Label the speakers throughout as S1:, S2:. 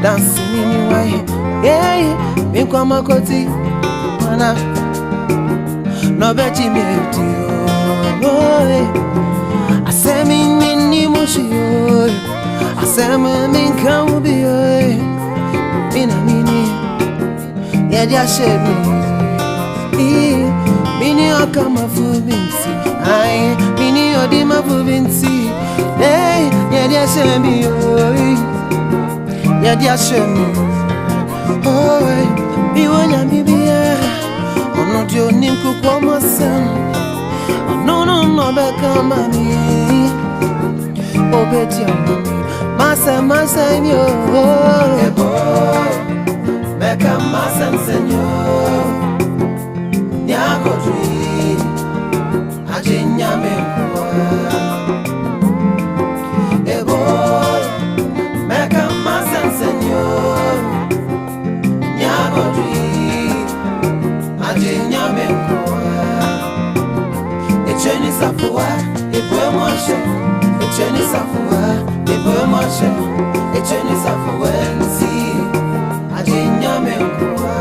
S1: Dancing in your way, yeah, me come a coti, mana, no betty me to I say me mini mushi, I say me come be in a mini, yeah, just share me, mini or come a food bincy, I mini or dim a food bincy, hey, yeah, just share me. Yeah, dear Shem. Oh, be one and be here. Oh, not your name cook one more son. Oh, no, back on mommy. Oh, Betty, Massa, yo. Hey, boy, back on Massa, senor. Yago tree. Ajinya me. Hey, boy. Senor, Nyago Tree, Ajinya Menkoa, a Chinese Safoa, a promotion, a Chinese Safoa, a promotion, a Chinese Safoensi, Ajinya Menkoa,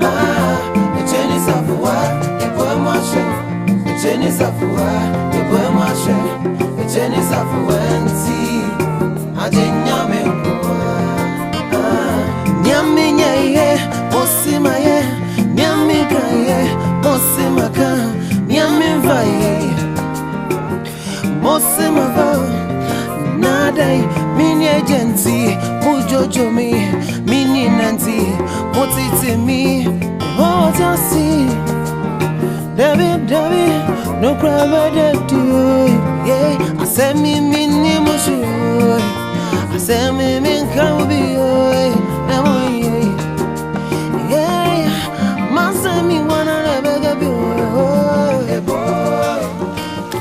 S1: a Chinese Safoa, a promotion, a Chinese Safoa, a promotion, a Chinese Safoensi, Ajinya Menkoa. Nyaminya ye, osima ye, nyamika ye, osima ka, nyamiva ye, osima va, nadai, mini agenti, mujojo mi, mini nanti, motiti mi, oh just David, no crab at you, yeah, I say me mini mushi, I say me min can be, yeah, Massa me wanna never get you. Hey boy,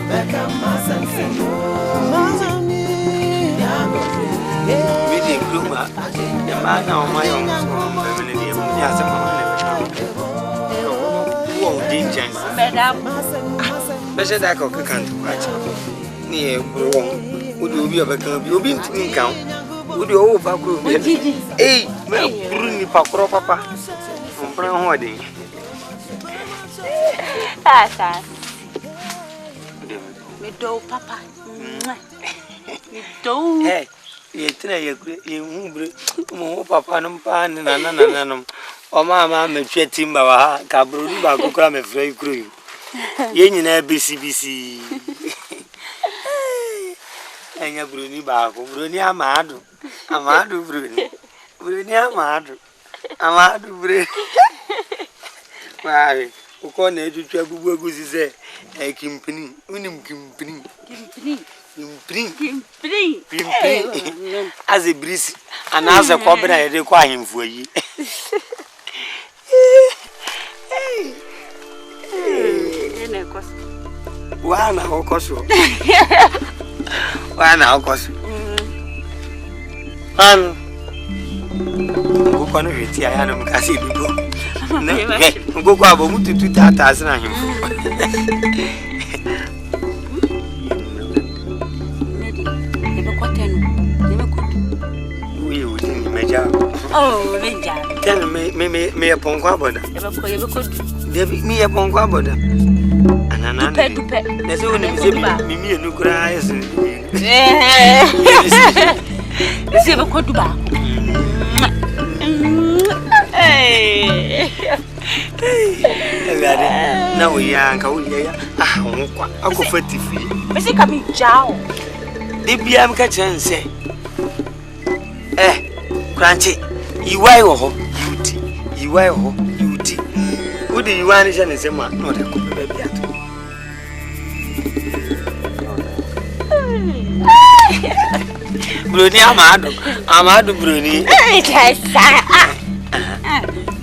S1: back up Massa senor. Massa me, yeah.
S2: We did group up. The man now my own family. Yes, I'm Madam, Bessie Daco can't watch. Near Bourbon, would you be a become you been to count? Would you over group? Hey, Bruni Papa, Papa, from Brown Wedding.
S3: Tata, me do Papa. Me do.
S2: Hey, you Papa, no pan and ananum. Oh, Mamma, me treating Bawa, Cabru, Baco, me free crew. Yen BCBC. And your Bruni Baco, Bruni Amado. Amado Bruni. Bruni Amado. Amado Bruni. Why, who can't edge to Trabu Bogus is a Kimpini, Unim Kimpini. Kimpini. As a breeze, and as a cobra, I require him for ye. Why now, Cosso? Why now, Cosso? Go on with you, I am Cassidy. Go go to Tatas and him. We would imagine.
S3: Oh, Ranger.
S2: Tell me upon Quabada. David, me upon Quabada. And an pet. There's only me and who cries.
S3: Let's have a quad back. Hey,
S2: now we are Uncle. I'll go for TV.
S3: Is it coming down?
S2: The BM catch and say, Crunchy, you why or you tea. You are you tea. Who do you want to say, not a couple baby? Bruni Amado Bruni.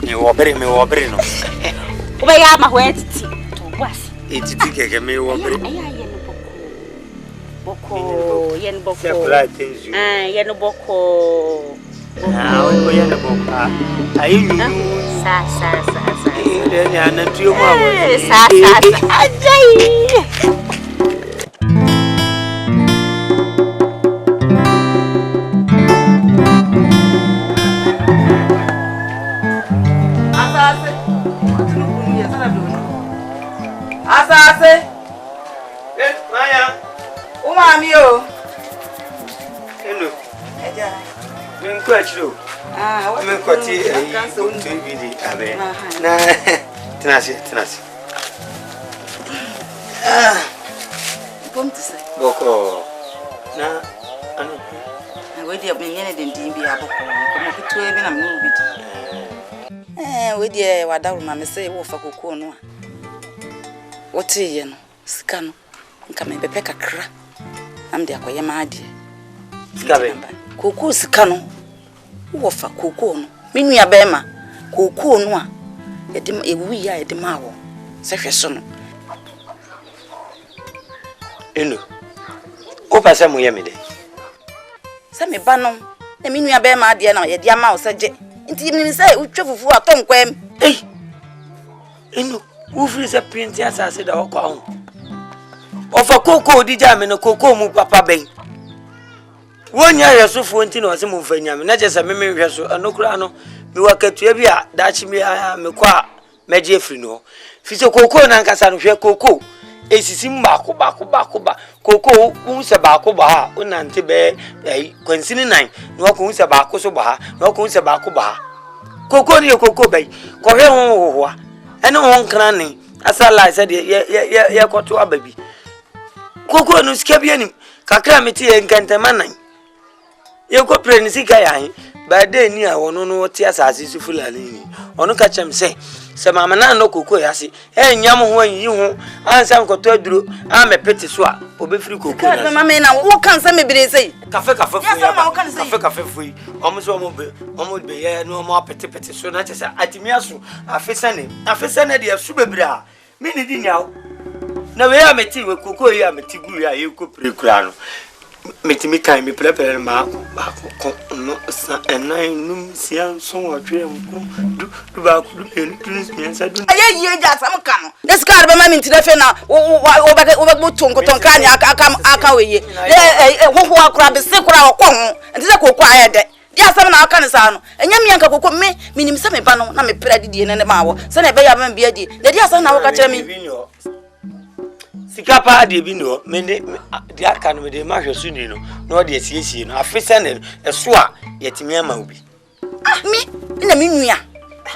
S2: You were very me wobbling.
S3: Where am I? Where to was?
S2: It's a me wobbling.
S3: Boko, yen boko. Yen boko.
S2: Now we are the boca. I knew sa. Asase. Maya.
S4: Umamio.
S2: Hello.
S4: Eja.
S2: Minkwachiro.
S4: What
S2: Minkwati TV abe. Na tenasi.
S4: Come to say.
S2: Boko. Na ano.
S4: We dey be yene den din bi aboko. Come to e bi na me bi. We dey wadaru na me say wo fa kokoo no a. What ye no? Sika no. Nka me pepe kakra. Am de akoye ma ade.
S2: Sika be.
S4: Kokoo sika no. Wo fa kokoo no. Me nua be ma. Kokoo no a. Ye de ewi ya ye de ma wo. Se hwe so no.
S2: Eno. O pasa mo ye me de.
S4: Se me ba no. Na me nua be ma ade na ye de ama wo se je. Nti me say utwa fufu aton kwam.
S2: Eno. Who feels a princess as I said, of a cocoa, did I mean a cocoa mu papa bay? 1 year so 14 or some of them, not just a memory vessel, and no crano, me work at Trevia, Dutch me, I am a qua, Majefrino. Fish a cocoa and Cassan, cocoa. A simba, cocoa, who's a bacoba, unante bear, a consignment 9, no coons a bacosoba, no coons a bacoba. Cocoa, your cocoa bay, Correa. And no one cranny, as I said, yeah, got to a baby. Cocoa no scabian, Cacramity and Cantamanai. You got pregnancy, but then near one no what tears as is full of leaning. Or no catch him say, Some mamma no cocoa, I see, and yam when you and some cotodru, I'm a petty swap, or be free cocoa.
S4: Mamma, what can somebody say?
S2: Cafe free, almost almost be no more petty, so not as at Miasu, a Fesane, dear Subebra, many dinner. Now we are meeting with cocoa, I am a tigu, you could pre-crown. Meet me kind, me prepare and mark, and I know see so dream. Do about me and said,
S4: I just am come. Let's go to my into the fena. Over Tonko Kanya, I come away. Who are crab is sick or Kong, and this is a quiet. Yes, I'm not can sound. And Yamianka could me, meaning some panel, not me pretty in the mower. Son, I be a beardy. The dear son now catch me.
S2: Sikapa de bino mende de aka no de ma hweso ni no no de asiesie no afesa ne eso a yetimi ama obi
S4: me na me nua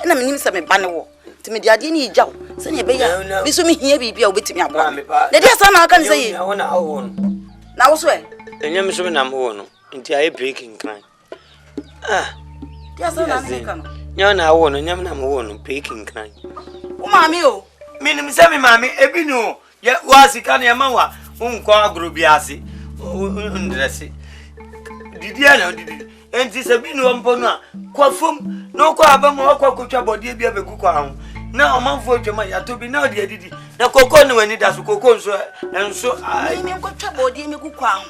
S4: na me nim se me ba ne wo ti me de ade ni igyaw se ne be ya bi so me hia bibia obetimi abo na de asa na aka ne say
S2: na wona awo no
S4: na wo so e
S2: enyam so me na mo no nti aye breaking kan
S4: de asa na me ka no
S2: nya na awo no nyam na mo no breaking kan
S4: o maami o
S2: me nim se me maami ebi no ya wasika na mawa unko agrobiase ndrese didia na didi enti se bi no mpo no a kwafom no kwa abamu akwa kotwa bode bia begu kwa ho na omanfo atwama ya to bi na ode didi na koko ne wani da so koko nso
S4: ai me kotwa bode megu kwa ho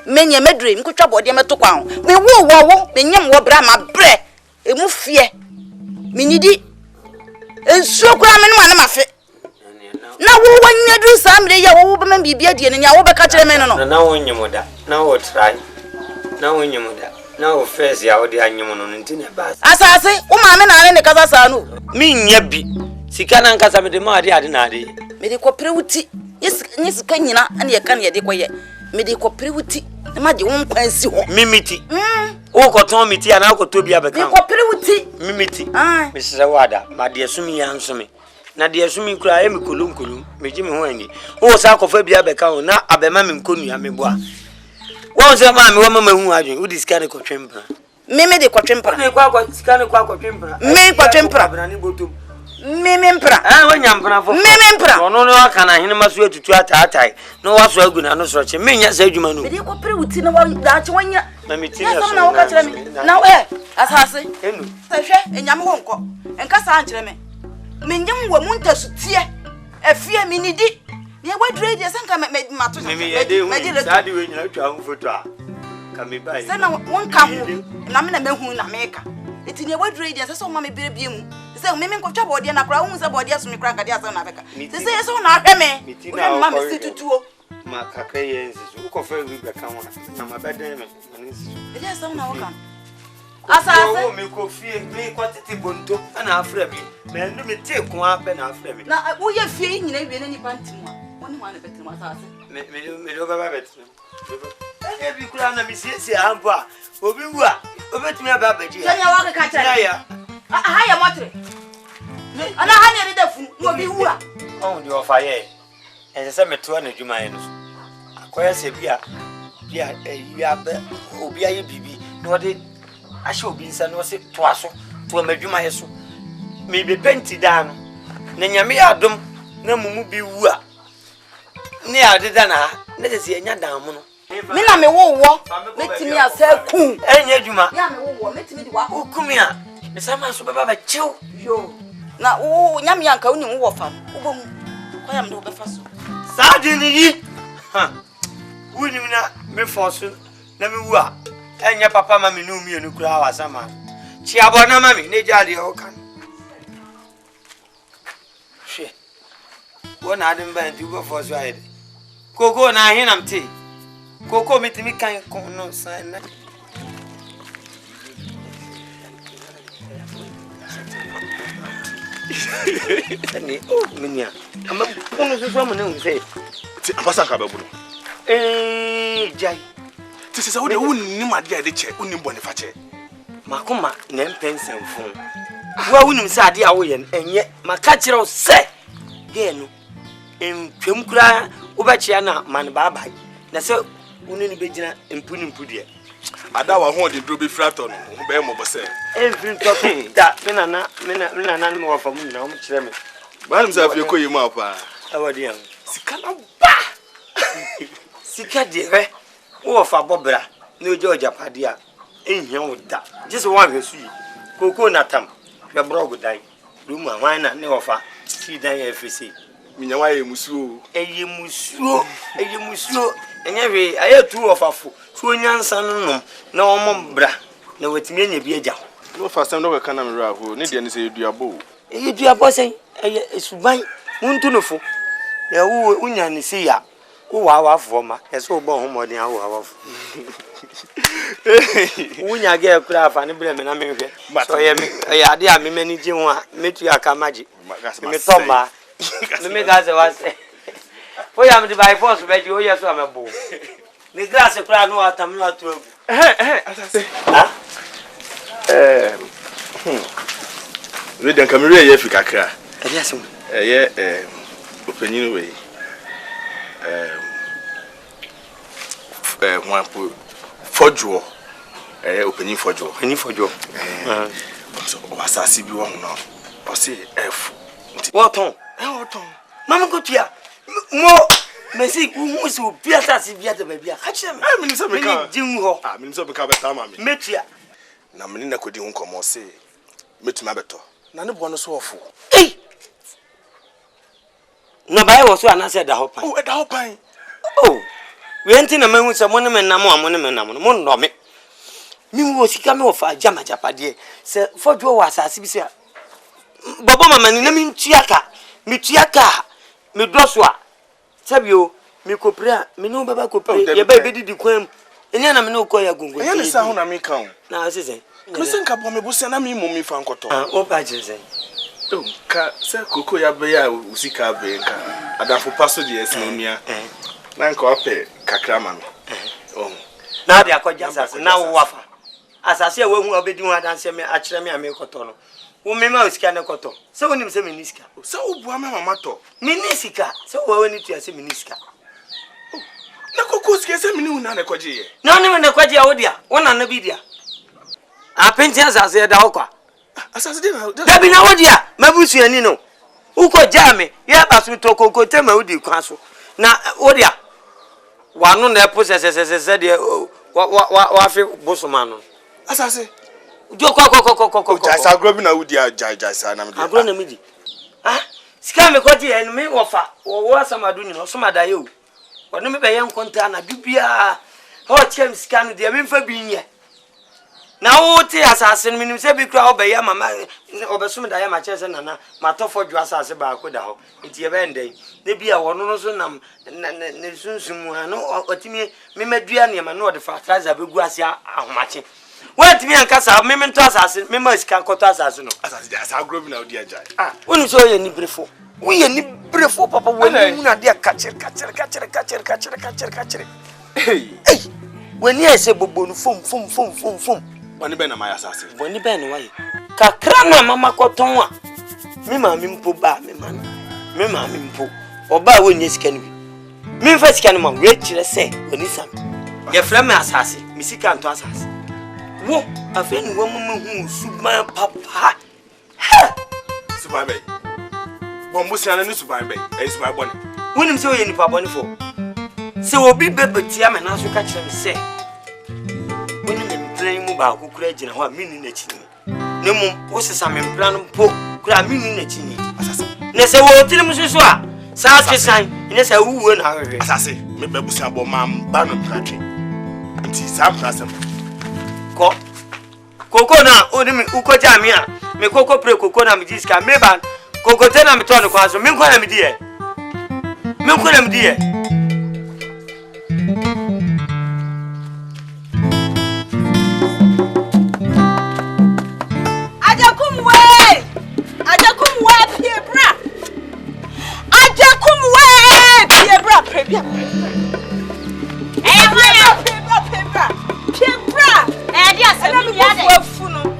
S4: menye medre me kotwa bode meto kwa ho me wo menyam wo bra ma bre emu fie minidi ensuo kura me no ma fe na wo wanya du samre ya wo be man bibia die ne ya wo be ka kire me no
S2: na wo nyemoda na wo try na wo nyemoda na wo face ya wo de anyemo no ntine ba
S4: asase wo ma me na ne kasa sa no
S2: mi nya bi sika na nkasa me de ma ade na ade
S4: me de ko prewuti yes sika nyina ane ye kan ye de koye me de ko prewuti ma de won kwansi ho
S2: mimiti wo ko ton miti ana ko to bia be kan
S4: me ko prewuti
S2: mimiti me sese wada ma de asumi ya nsumi na de asumi kura e me kolonkolon meji me ho ani wo sa kofa bia be kan na abema me nkonu ya me boa wo se ma me wo mama hu adwen wo diska ne ko twempa
S4: Meme de kwatwempra.
S2: Ne kwa sikane kwa kwatwempra.
S4: Me kwatwempra.
S2: Brani botom.
S4: Meme mpra.
S2: Wo nyampra fo.
S4: Meme mpra.
S2: Ono no aka na hene maso atutu ataatai. No waso agu na no soro che. Menya sa adwuma no.
S4: Me de ko pre wuti na wa da che wanya.
S2: Na meti na so.
S4: Na wo ka kire me. Na asase.
S2: Enu.
S4: Sehwe enyame ho nko. Enka sa ankire me. Menyem wa mu ntasutie. Afie mi nidi. Ne wadure de senka me mato.
S2: Me yede hu. Sa de we nyina twa hu foto a. Ka me bai.
S4: Se na won ka ho. Na me na mehu na meka. Eti ne wadure de se so ma me bire mu. Se me nkotwa bode na kra hu se bode so me kra ka de asa na beka. Se so na ahwe me. Na ma me situtuo.
S2: Ma kakra ye nsisu. Uko fe wi beka ho. Na ma beden me. Na nsisu.
S4: Ele so na wo kan. Asase.
S2: Me ko fie me ko tete bonto na afra bi. Me ndu me te ko ape na afra bi.
S4: Na wo ye fie nyina wie na nipa ntimu a. Woni ma na betim asase.
S2: Me do baba betim. E bi kula na mi sie ambo a. Obi wu a. Obetimi aba baji.
S4: Sanya wa ka kira.
S2: Ya.
S4: Ha ya motre. Ana ha ne de fu mo bi wu a.
S2: On di ofa ye. E se me to na dwuma ye no. Akoya se bia be obi aye bibi. No de ashe obi nsa no se to aso to madwuma ye so. Me be penti da no. Na nyame ya adom na mumu bi wu a. Ne adeda na ne se enya dan mu no.
S4: Me na me wo metimi asaku.
S2: Enya dwuma.
S4: Ya me wo metimi di wa
S2: okumi a. Me sama so baba ba chiw.
S4: Yo. Na wo nyame yanka woni wo fam. Wo mu. Kwa ya me do be fa so.
S2: Saadi ni yi. Ha. Woni na me force na me wu a. Enya papa ma me no mienu kura wa sama. Chi abona ma me ne jade o kan. She. Wona adem ba nti go force wa ide. Koko na hinam te. Koko mitimi kan kono san na. Ani minya. Ama kono so so mo ne unse.
S5: Ti apasa ka babu.
S2: Jai.
S5: Ti se wo de wonni ma de ade che, wonni bone fa che.
S2: Makoma na mpensemfo. Wa wunim se ade a wo ye enye maka kire wo se. Ge no. Twem kura wo ba chia na man baba. Na se woni ni begina mpu de.
S5: Ada wa ho de dro be frato no, ho be mo bose.
S2: Every talking da me nana me wa famu na mo kire me.
S5: Ba nim sa afie koyi mu apa.
S2: Awadi an.
S5: Sika na ba.
S2: Sika de he. Wo fa bobra na ojo japade a ehia wo da. Just one hwesu yi. Koko na tam. Hwe brogo dan. Rumu anwan na ne wo fa. Si dan ya FCC.
S5: Minya wa ye musuo.
S2: Eye musuo. Enya hwe aye tu wo fafo. So onyansa no na wo mbra. Na wetimi nya bi agya.
S5: No first time no ka na me ra ho. Ne de ne se eduabo.
S2: Eduabo sen eye esuban. Wontu no fo. Ya wo unya ne se ya. Wo wa fo ma. Eso bo ho modin awo wa fo. Unya ge kura afa ne bre me na me hwe. So ye me ya de a me mani ji ho a metu aka maji. Me tomba. Me ga se wa se. For ya me di by force be ji o ye so amebo. Ni grass kura no atam no atro.
S5: Asase. Ha? We den kamera ye fika kra.
S2: E ya so.
S5: Ye openyinu we. One fojo. Opening fojo.
S2: Any fojo.
S5: So asase bi wo no. O say F.
S2: What on?
S5: What on?
S2: Mama go tia. Mo Messi who is who be asase bi ata ba bia. Ka kire me.
S5: Me say me ka.
S2: Jim ho.
S5: Ah, me say me ka beta ma me.
S2: Metia.
S5: Na me na kodi hu komo say metuma beto. Na ne bo no so ofo.
S2: Eh. No ba e wo so anase da hopan.
S5: Oh, da hopan.
S2: Oh. We enti na mahu se mo ne me nam amo ne me nam no mo ndo me. Mi wo sika me wo fa jama japade. Se fojo wo asase bi se bobo mama ni na mi ntuaka. Mi tuaka. Mi doso a. Sabio mi kopra mi no baba kopra ye ba be didi kwam. Enya na me no koya gungun.
S5: Enya ne sa ho na me kan.
S2: Na asese.
S5: Me se nka bo me bo se na mi mo mi fa nkoto.
S2: Ah, o pa jese.
S5: Oh, ka se koko ya be ya usika be nka. Adafo paso de esnomia. Na nka ope kakra ma me. Oh.
S2: Na dia kwaja asase na wo wafa. Asase a we hu obedi hu adanse me a kire me amekoto no. Wo me ma usika ne koto. Se wonim se me nisika.
S5: Se wo bua me mama to.
S2: Me nisika. Se wo wani tu ase me nisika.
S5: Na koko usika se me ni hu na ne kwaje ye.
S2: Na ne me ne kwaje a wo dia. Wona na bi dia. Apenti asase da okwa.
S5: Asase dey na.
S2: Da bi na wodi a mabusu ani no. Uko jame, ye basu to kokote ma wodi kwan so. Na wodi a wanu na epo sesesese de wa fi bosoma no.
S5: Asase.
S2: Jo ko.
S5: Jasa agro bi na wodi a jasa na me.
S2: Agro na midi. Ah, sika me kodi en me wofa. Wo asamadu ni no so madaye o. Ono me be ye nkonta na bibia. Ho chem sika no de me mfa bi nye. Na wo ti asase no minim se bi kra obe ya mama obesum da ya ma chese nana matofo dwa asase ba akoda ho nti e be ndai de bia wono no so nam ne sunsumu ano otimi me madua ne ma no de fertilizer begu ase ahomache wetimi ankasa me mento asase me ma sika nkoto asase no
S5: Asase asa agro bi na wodi aja.
S2: ah wonu so ye ni brefo wo ye ni brefo papa wo ni na de kachere hey woni ese bobonu fom
S5: Wani be na my asase.
S2: Boni be ni waye. Kakra na mama koton a. Me ma me mpo ba me ma. Me ma me mpo. Oba wo nye sika ni bi. Me mfa sika ni ma we kire se oni sam. Ye fra me asase, me sika nto asase. Wo afa ni wo mama hu suban papa. Ha!
S5: Suban be. Bombo siana ni suban be. E suban boni.
S2: Wonim se wo ye nipa boni fo. Se obi bebetia me na so ka kire me se. Mu ba ku kura gina ho a mini na chini ne mu wosesa me mplan mpo kura mini na chini
S5: Asase.
S2: ne se wo tirim susu a sa kesan ne se wuwe na hwewe
S5: Asase me bebusi abo mamba no pratwe. Nti sa prasem.
S2: Koko na oni mi ukoja mi a me koko pre koko na mi jiska me ban koko te na mi to no kwa so me nko na mi die
S4: Prebia.
S3: dia se mi ya de.
S4: Wafu no.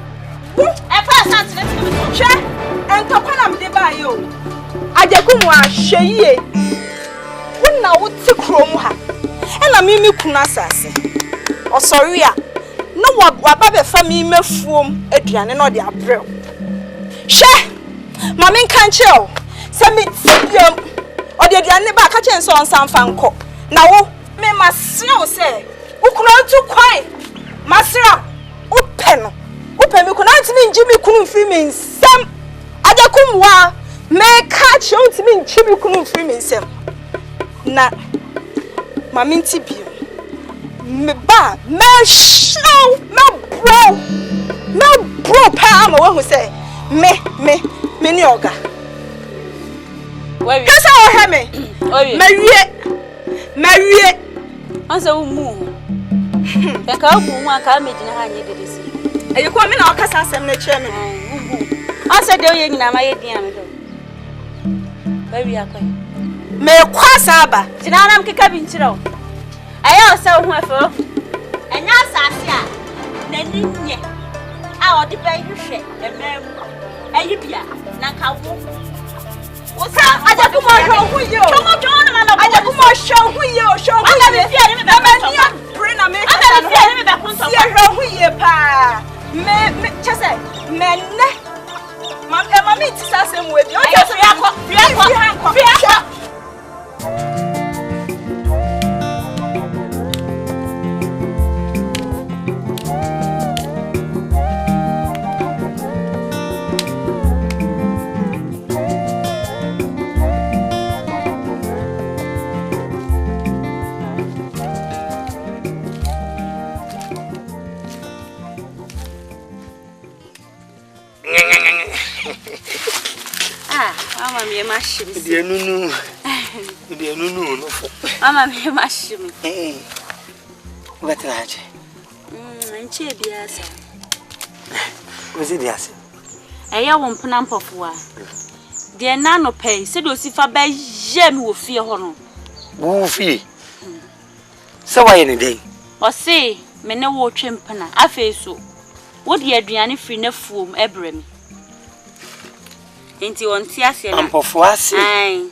S3: E fa asante ne timi so.
S4: Hwe, entokwa na mde ba yo. Ajakum wa hweye. Wona wo ti krom ha. E na mimi kunu asase. Osori a. Na wa ba be fa mi mafuom aduane na ode abrel. Hwe, ma men kan cheo. Se mi tiam. Ode aduane ba ka chen so onsan fa nko. Na wo me masre wo se. Ukunu ntu kwai. Masra. Upeno. Upemi kuna ntimi njimi kunu mfiri me nsam. Ajakum wa me ka che ntimi njimi kunu mfiri me nsam. Na mami nti bio. Me ba me show me bro pa ma we hu say me ni oga.
S3: Where
S4: Kasa o he me. Mawie.
S3: Ansa wo mu. E ka bu mu aka me gina ha nye dedesi.
S4: E ko me na o kasa asem na kire me.
S3: Ansa de o ye nyina ma ye din am do. Baby akai.
S4: Me kwasa aba.
S3: Gina nam keka bi nkire o. Aya o se wo hu afo. Enya asase a na ni nye. A o de ba hwehwe emem. Ayi bia na ka wo. Osa ajakum o hu ye o. Chomo chono ma na
S4: ajakum o hu ye o.
S3: Aga me fia ni me ba
S4: me ni brain na me ka.
S3: Aga me fia ni me ba kunto.
S4: Si hu ye pa. Me chese me ne. Mami ti sa se mu e bi. O je so fia.
S3: Mama me mashimi.
S2: De nunu no fo.
S3: Mama me mashimi.
S2: Wetraje.
S3: Nche biasa.
S2: Wezi biasa.
S3: Eya wo mpena mpofo a. De na no pay, se do sifa ba je mi wo fie ho no.
S2: Wo fie. Se wa ye ne dey.
S3: O se me ne wo twempena afi so. Wo de aduane firi na fuom ebrem. Enti won ti ase na.
S2: Ampofo ase.
S3: Ai.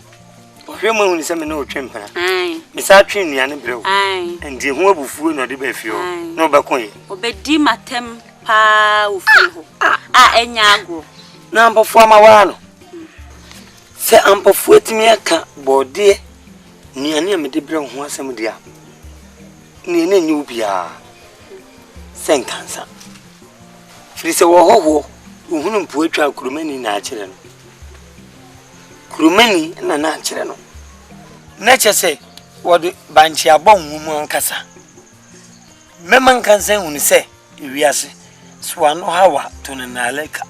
S2: Ohwemo hu ni se me ne wo twempena.
S3: Ai.
S2: Me sa twen nuane brew.
S3: Ai.
S2: Endi hu abufuo no de ba fie o. No ba kon ye.
S3: Obedi matem pa ufiho enya agro
S2: na ampofo amawano se ampofo etimi aka bode nuane amede bre ho asem dia ni na nyu bia senkansa firi se wo hoho uhunu mpo atwa kurumani na akire no kurumani na akire no na chese wode banchi abon mu ankasa memman kansa hunu se wiase swano hawa to na aleka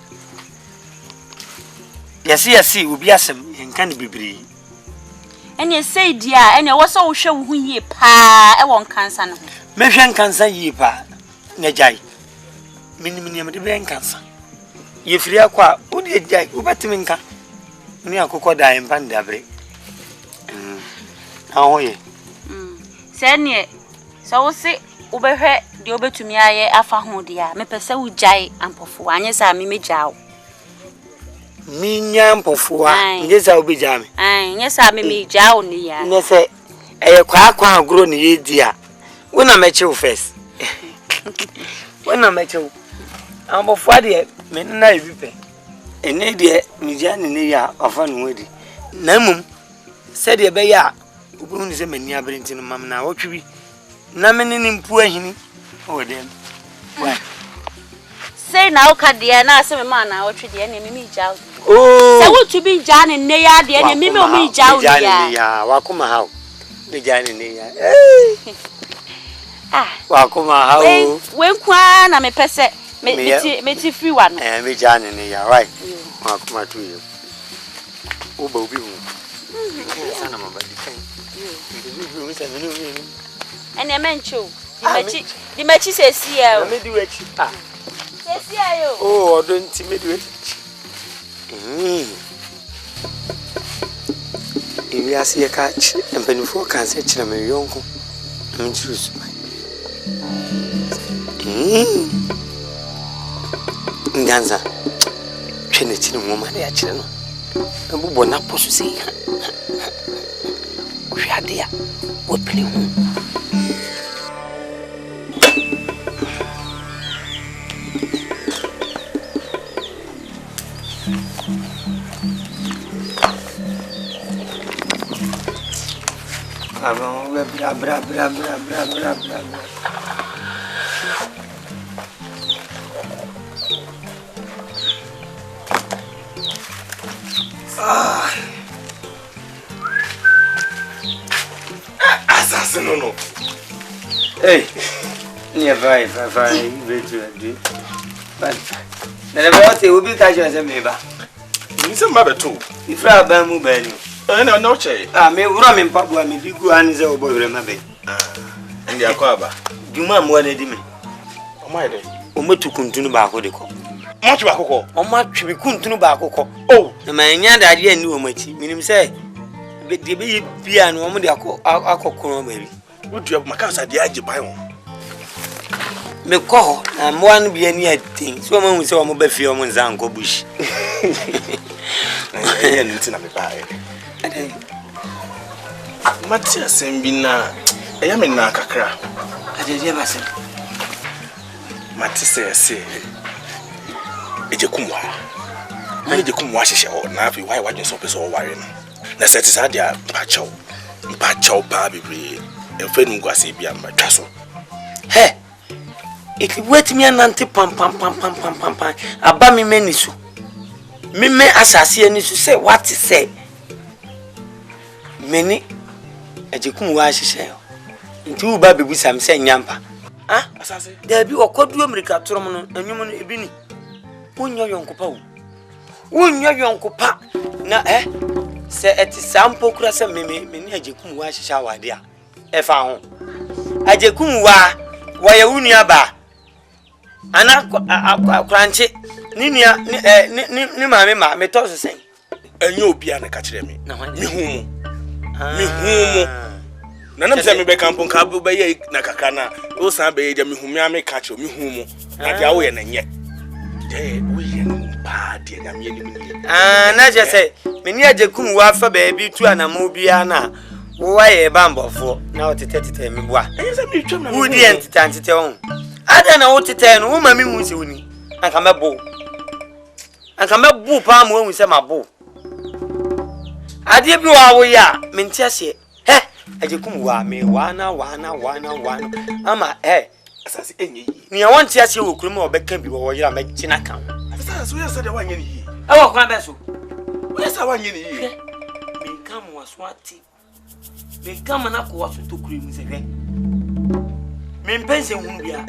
S2: yesi obi asem enka ne bibiri
S3: ene sei dia ene wo so wo hwe wo hu yie pa e won kansa no
S2: mehwe kansa yie pa na jai minimini amede be kansa ye firi akwa wo de jai wo batimi nka ni akokọ da empa ndabre ahoye
S3: se ne so wo se wo behwe de obetumi aye afa ho dia mepese wo jai ampofo anye sa me megyawo
S2: minya mpofoa ngeza obejame
S3: nyesa me megyawo ne ya
S2: ne se eye kwa agro ne yedi a wona mechew first wona mechew ampofoa de me na ebipe ene de mijane ne ya afa no wadi na mum se de be ya obu ni se mani abrenti no mam na wotwi na me ni mpu ahini o dem wa
S3: say na oka de na ase me ma na wotwi de ne me megyawo
S2: oh
S3: se wo to bi jane ne ya de ne me megyawo
S2: ya wakoma hawo de jane ne ya wakoma hawo
S3: we kwa na me pese me ti free wa no
S2: me jane ne ya right wakoma tu yo oba obi hu sana mabadi kan
S3: ene mencho di mechi sesi ya
S2: me di wechi
S3: sesi ayo
S2: oh odo nti me di wechi ibi asiye ka empanifo kan se kire me yonko mchiru subai nganza twene kire mo ma na ya kire no abubo na poso se ha hwade ya wopele hu bra
S5: assassin no
S2: hey near vai betu adi but na be what obi ka je se me ba
S5: ni se ma beto
S2: ifra ba mu ba ni
S5: na no che
S2: me wura me mpaboa me digu ani se obo wure ma be
S5: ndi akwa ba
S2: djuma mo na di me
S5: o ma ide
S2: o metu kuntunu ba ko de ko
S5: mo twa akoko
S2: o ma twi kuntunu ba ko
S5: oh
S2: na ma nya da ade ani o machi minim se be de be bia no mo de akokoro ba bi
S5: wodu makasa de age ban wo
S2: me ko na mo an bia ni atin so ma hu se o mo ba fi o mo nza nko bush
S5: ya nti na me ba Matia sembina eya me na kakra
S2: ajeje ba se
S5: Matise se ejekumwa ejekumwa hyehyɛ hɔ na afi why wadwen so pese o ware no na set is adia mpachaw pa bebre efe nu gwase bia matwa so
S2: he ekibueti mi anante pam aba mi meni so me asase ani so say what say meni ejekum wa hyehyɛ nti u ba bebu sam say nyampa
S5: asase
S2: da bi okodu amerika torom no anwum no ebi ni wonyo yonkopa na se eti sampo kura se meni ejekum wa hyehyɛ awade a efa ho ejekum wa ya unu aba ana kranche ni maame ma me to so sen
S5: enye obi a na ka kire me me hu mu na nam se me be kampon ka be ye na kaka na o san be ye me hu me ame ka kire me hu mu na dia wo ye na nye wo ye pa dia na me ni ni
S2: na je se me ni ajekum wa fa ba bi tu anamo bia na wo wa ye bambofo na o tete me bua
S5: enye se me twam na
S2: wo di entite on Ada na wo tete no wo ma me hu se woni. Anka mebo. Anka mebo pa mo hu se mabo. Ade bi wa wo ya me nti ase. He, ajekum wa me wana. Ama
S5: asase enye yi.
S2: Ni won ti ase wo kuru me obeka bi wo yira me kina kan.
S5: Asase so yesa de wanye ni yi.
S2: E wo kwa be so.
S5: Yesa wanye ni yi.
S2: Me kam waswati. Me kam na ko waso to kuru mu se hwe. Me mpense hu bia.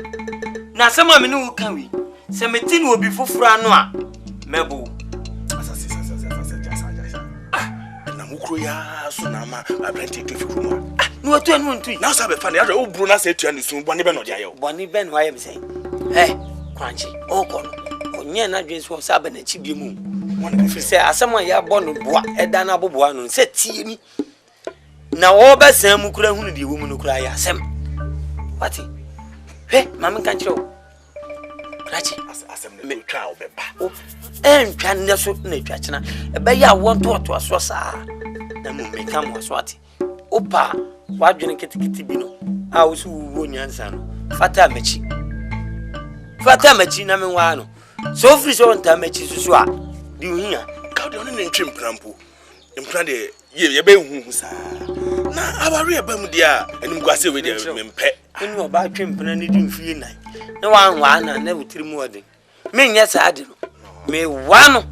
S2: Na sama me no kan wi. Se me tin obi fofura no a mebo.
S5: Asase. Na mukro ya so na ma abranti to fikuma.
S2: No to enu ntui.
S5: Na so be fa na o buru na se tua ni sun boni be no dia yo.
S2: Boni be no aye me say. Kwanchi. O kono. Onye na dwen so sa ba na chi bi mu.
S5: Wona
S2: Fi se asama ya bono boa eda na boboa no se tie ni. Na wo be san mu kura hunu de wo mu no kura ya asem. Wati. Mama kan chiro. Krachi
S5: asem na twa obeba.
S2: Ntwa ne so na twa chena. Ebe ya won to so sa. Na mu me kam waswati. Opa wadwene kitikiti bi no. A wo su wo nyansa no. Fata machi na me wa no. So free so nta machi susu a. Di uhia.
S5: Ka de no ntwe mprampo. Mpra de ye be hu sa. Na abare eba mu dia enim gwase we dia mempe.
S2: Enu oba twempena ni di mfie nan. Na wa na wutiri mu ode. Me nya sa ade no. Me wa no.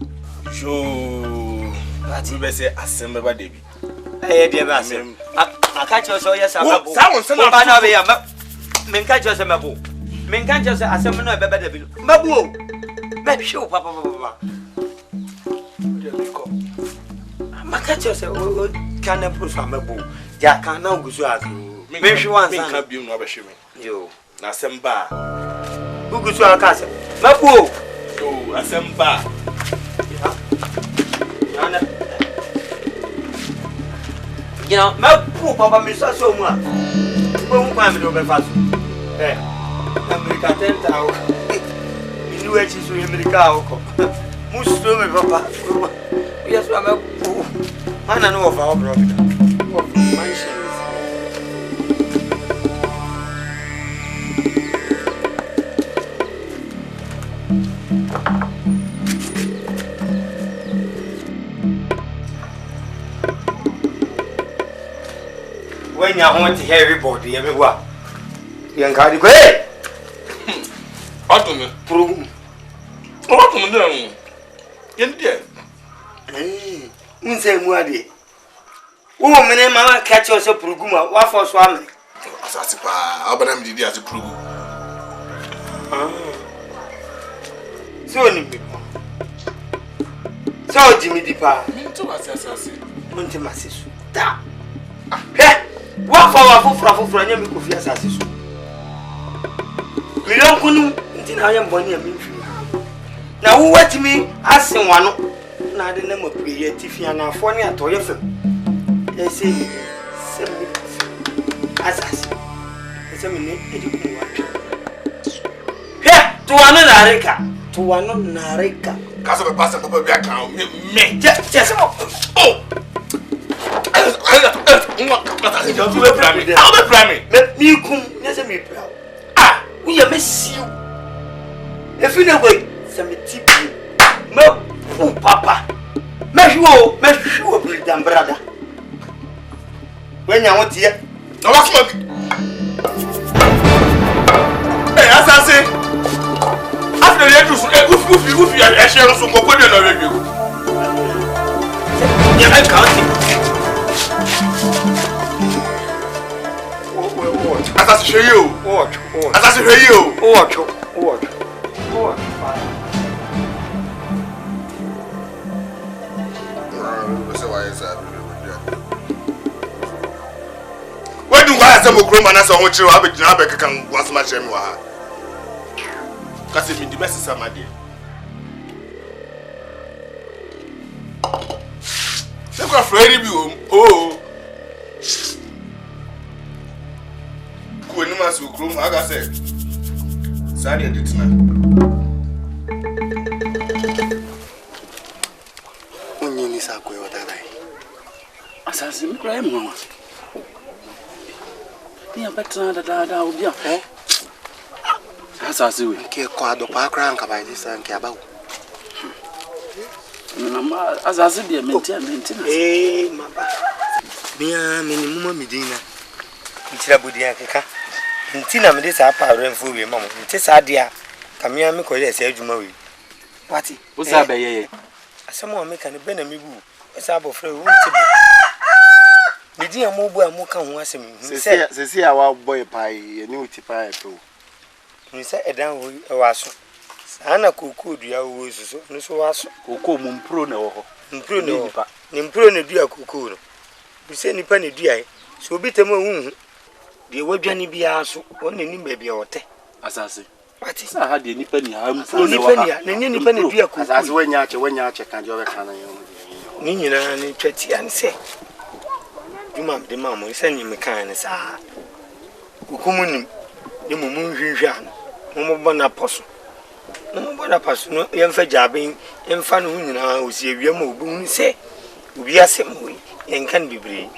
S5: Jo. Ati be se asem beba de bi.
S2: De ba asem. Aka cho so yes ababo.
S5: Sa won se na
S2: ba na be ya. Me nka cho se mabo. Me nka cho se asem no beba de bi. Mabo o. Me show papa. Maka cho se o kana puso mabo. Ja kana OWUSU azu. Me hwe wan san.
S5: Me ka biom no abehwe me.
S2: Yo.
S5: Na asem ba.
S2: OWUSU aka se. Mabo.
S5: Yo, asem ba.
S2: Yana. You know, papa me so mu a. Mo mu pa me do be fa so. America 10,000. Ni we chi so America o ko. Mu so me papa. Yes, I'm a fool. Man, I know of our brother. When you want to hear everybody, everywhere, you can carry go.
S5: Autumn, prove. Autumn, then. India.
S2: Unse muade. Wo mene mama catch us pruguma wa for so am.
S5: Asasi pa, abanam didi as prugu.
S2: So ni bi. So Jimmy Dipa.
S5: Minto asasi.
S2: Munti masisu. Da. Wa for anya mi kofi asasi so. Million kunu ntina anya mboni ya minfi. Na wo watimi asen wano. Na de na mo peye tifia na afo ne atoye fam. E say semi asas. E say me ne ediku wa. To wano na reka.
S5: Kaso be pass papa bi aka me.
S2: Just oh.
S5: I'll be priming.
S2: Me kum, yes me proud. Ah, we are miss you. If you know way, some tip you. No, oh papa. Make sure, bring brother. When you want here,
S5: no what's my. Hey, assassin. After the end, if you are sharing some component of you.
S2: Yeah, I can't.
S5: Assassin, show you.
S2: Watch.
S5: Assassin, show you.
S2: Watch.
S5: Where do I say Mokro man as a whole child have it can once much anymore? Because me the best is my dear. Look at Freddy Boom. Oh, when you must groom, like I said, Sadia did not.
S2: When you miss a queer, what I assassin, cry, Mamma. You better that I would be a fair.
S6: Asase we.
S7: Ke kwa do pa kra nka ba this nke aba wo.
S6: Mama asase de maintain.
S2: Mama. Mia minimum medina. Ntira budia keka. Ntina me de sa pa renfo we mama. Nti sa dia kamia me koye se adwuma we. Wati.
S6: Wo sa be ye.
S2: Asamo me kan be na me bu. Esa abofra we nti. Medina mo bu amuka ho asem.
S7: Se awa boy pai ni uti pai to.
S2: Ni se edan ho e waso. Ana koko dua wo suso no so waso.
S6: Koko mu mpro na wo ho.
S2: Mpro ne nipa. Ni mpro ne dua koko no. Bi se nipa ne dua e. So obi temo hu. De wadwane bia so won ni ba bia wote.
S6: Asase.
S2: Wati.
S6: Sa ha de nipa ni ha mpro ne
S2: Nipa ni na ni nipa ne dua koko.
S7: Asase wanya ache kan je obeka na yo.
S2: Ni nyina ni twati an se. Duma de mamo se ni me kan ne sa. Koko mu nim. Ni mu nhwehwe an. Mo bo na poso. No bona paso no yemfa jaben yemfa no nyina osi awiam obu hu se obi asem ho yenkan bibre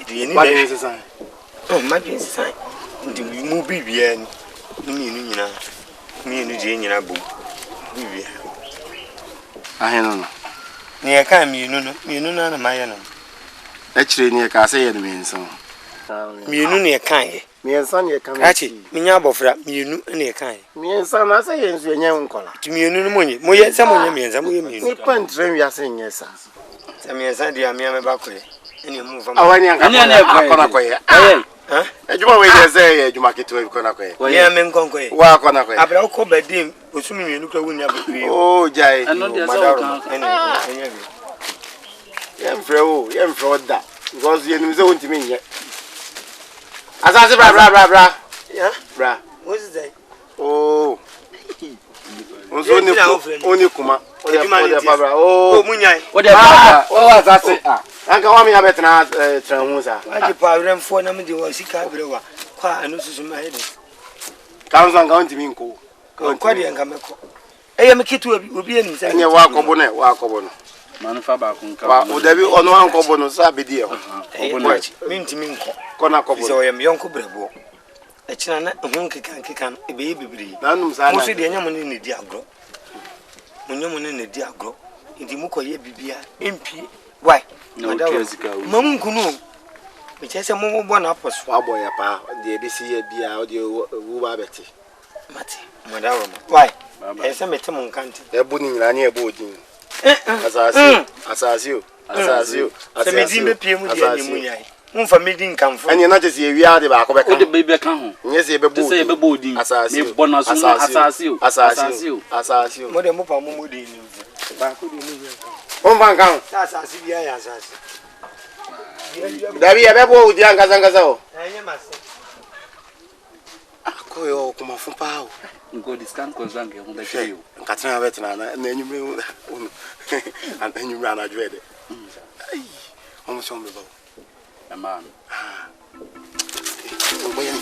S2: de ni
S7: Madin sesan.
S2: Oh madin sesan ndi mu bibia ni nyina ni je nyina bu bibia
S7: Aheno no.
S2: ni e ka mienu no na maye no
S7: Echire ni e ka se ye no menso.
S2: mienu ni e kan ye
S7: Miensa ni e kan.
S2: achi minya abofra mienu ni e kan ye
S7: Miensa na se ye nsu enye nkola.
S2: ti mienu no monye moye sa monye miensa moye mienu
S7: Ni pantre wi ase nyesa.
S2: sa miensa dia mia me ba koye eni mu fa
S7: Awani anka akona koye.
S2: ha
S7: Ejuma we ye se ye ejuma kitwe kona koye.
S2: mia me nkonkoye
S7: Wa kona koye.
S2: abra ko badim osumi mienu kra wunya bebre
S7: Oh jai.
S6: Ano de
S2: madaro
S6: sa
S2: eni enya bi
S7: Yemfre oda. Because ye nim se wontimi nye. Asase bra.
S2: ya
S7: Bra.
S2: what is that
S7: Oh. Oni kuma. Bra.
S2: oh
S7: Oh.
S2: munyai
S6: wo de baba.
S7: Oh asase. Anka wa me ya betena tran hu sa.
S2: aje pa remfo na me de wo sika brewa kwa anu susu ma hede
S7: Kanzo anga wontimi nko.
S2: kwa de nka meko eye me kitu obi eni se
S7: Enye wa akobo no.
S6: Manufa ba kun ka.
S7: Wa odabi ono ankobo no sa bedi e ho.
S2: minti minko
S7: Kona akobo.
S2: so yem yonko brebo echina na hu nkeka ebe bibiri
S7: Na num sa na.
S2: mo se de nyam ne di agro munyam ne di agro ndi mu koye bibia mp why mamu nkunu me chese mo bo na aposo
S7: Wa boy pa de ebisi ye bia o de wu ba beti.
S2: mati madawo why ese mete mo nkante
S7: Ebu ni nyina ni ebu odin. Asase.
S2: se me di me pie mu di ani munyai mfa me di nkamfo
S7: Enye na chese ye wi de ba ko beka.
S6: O de bebe ka ho.
S7: Nye se be
S6: Se be bodin.
S7: Asase.
S6: Me bona so asase.
S2: mo de mo pa mo di ni ba ko di ni
S7: On van kan.
S2: asase bia ya asase
S7: Dabi ebe bo udi angaza o.
S2: anya mase
S7: Akoyo kuma fumpa o.
S6: Ngo discount ko zange ho da cheyo.
S7: Nkatina betina na enyume unu. Enyume ana jwede. Ai. Omo so mbe ba.
S6: Aman.
S7: Oboye ni.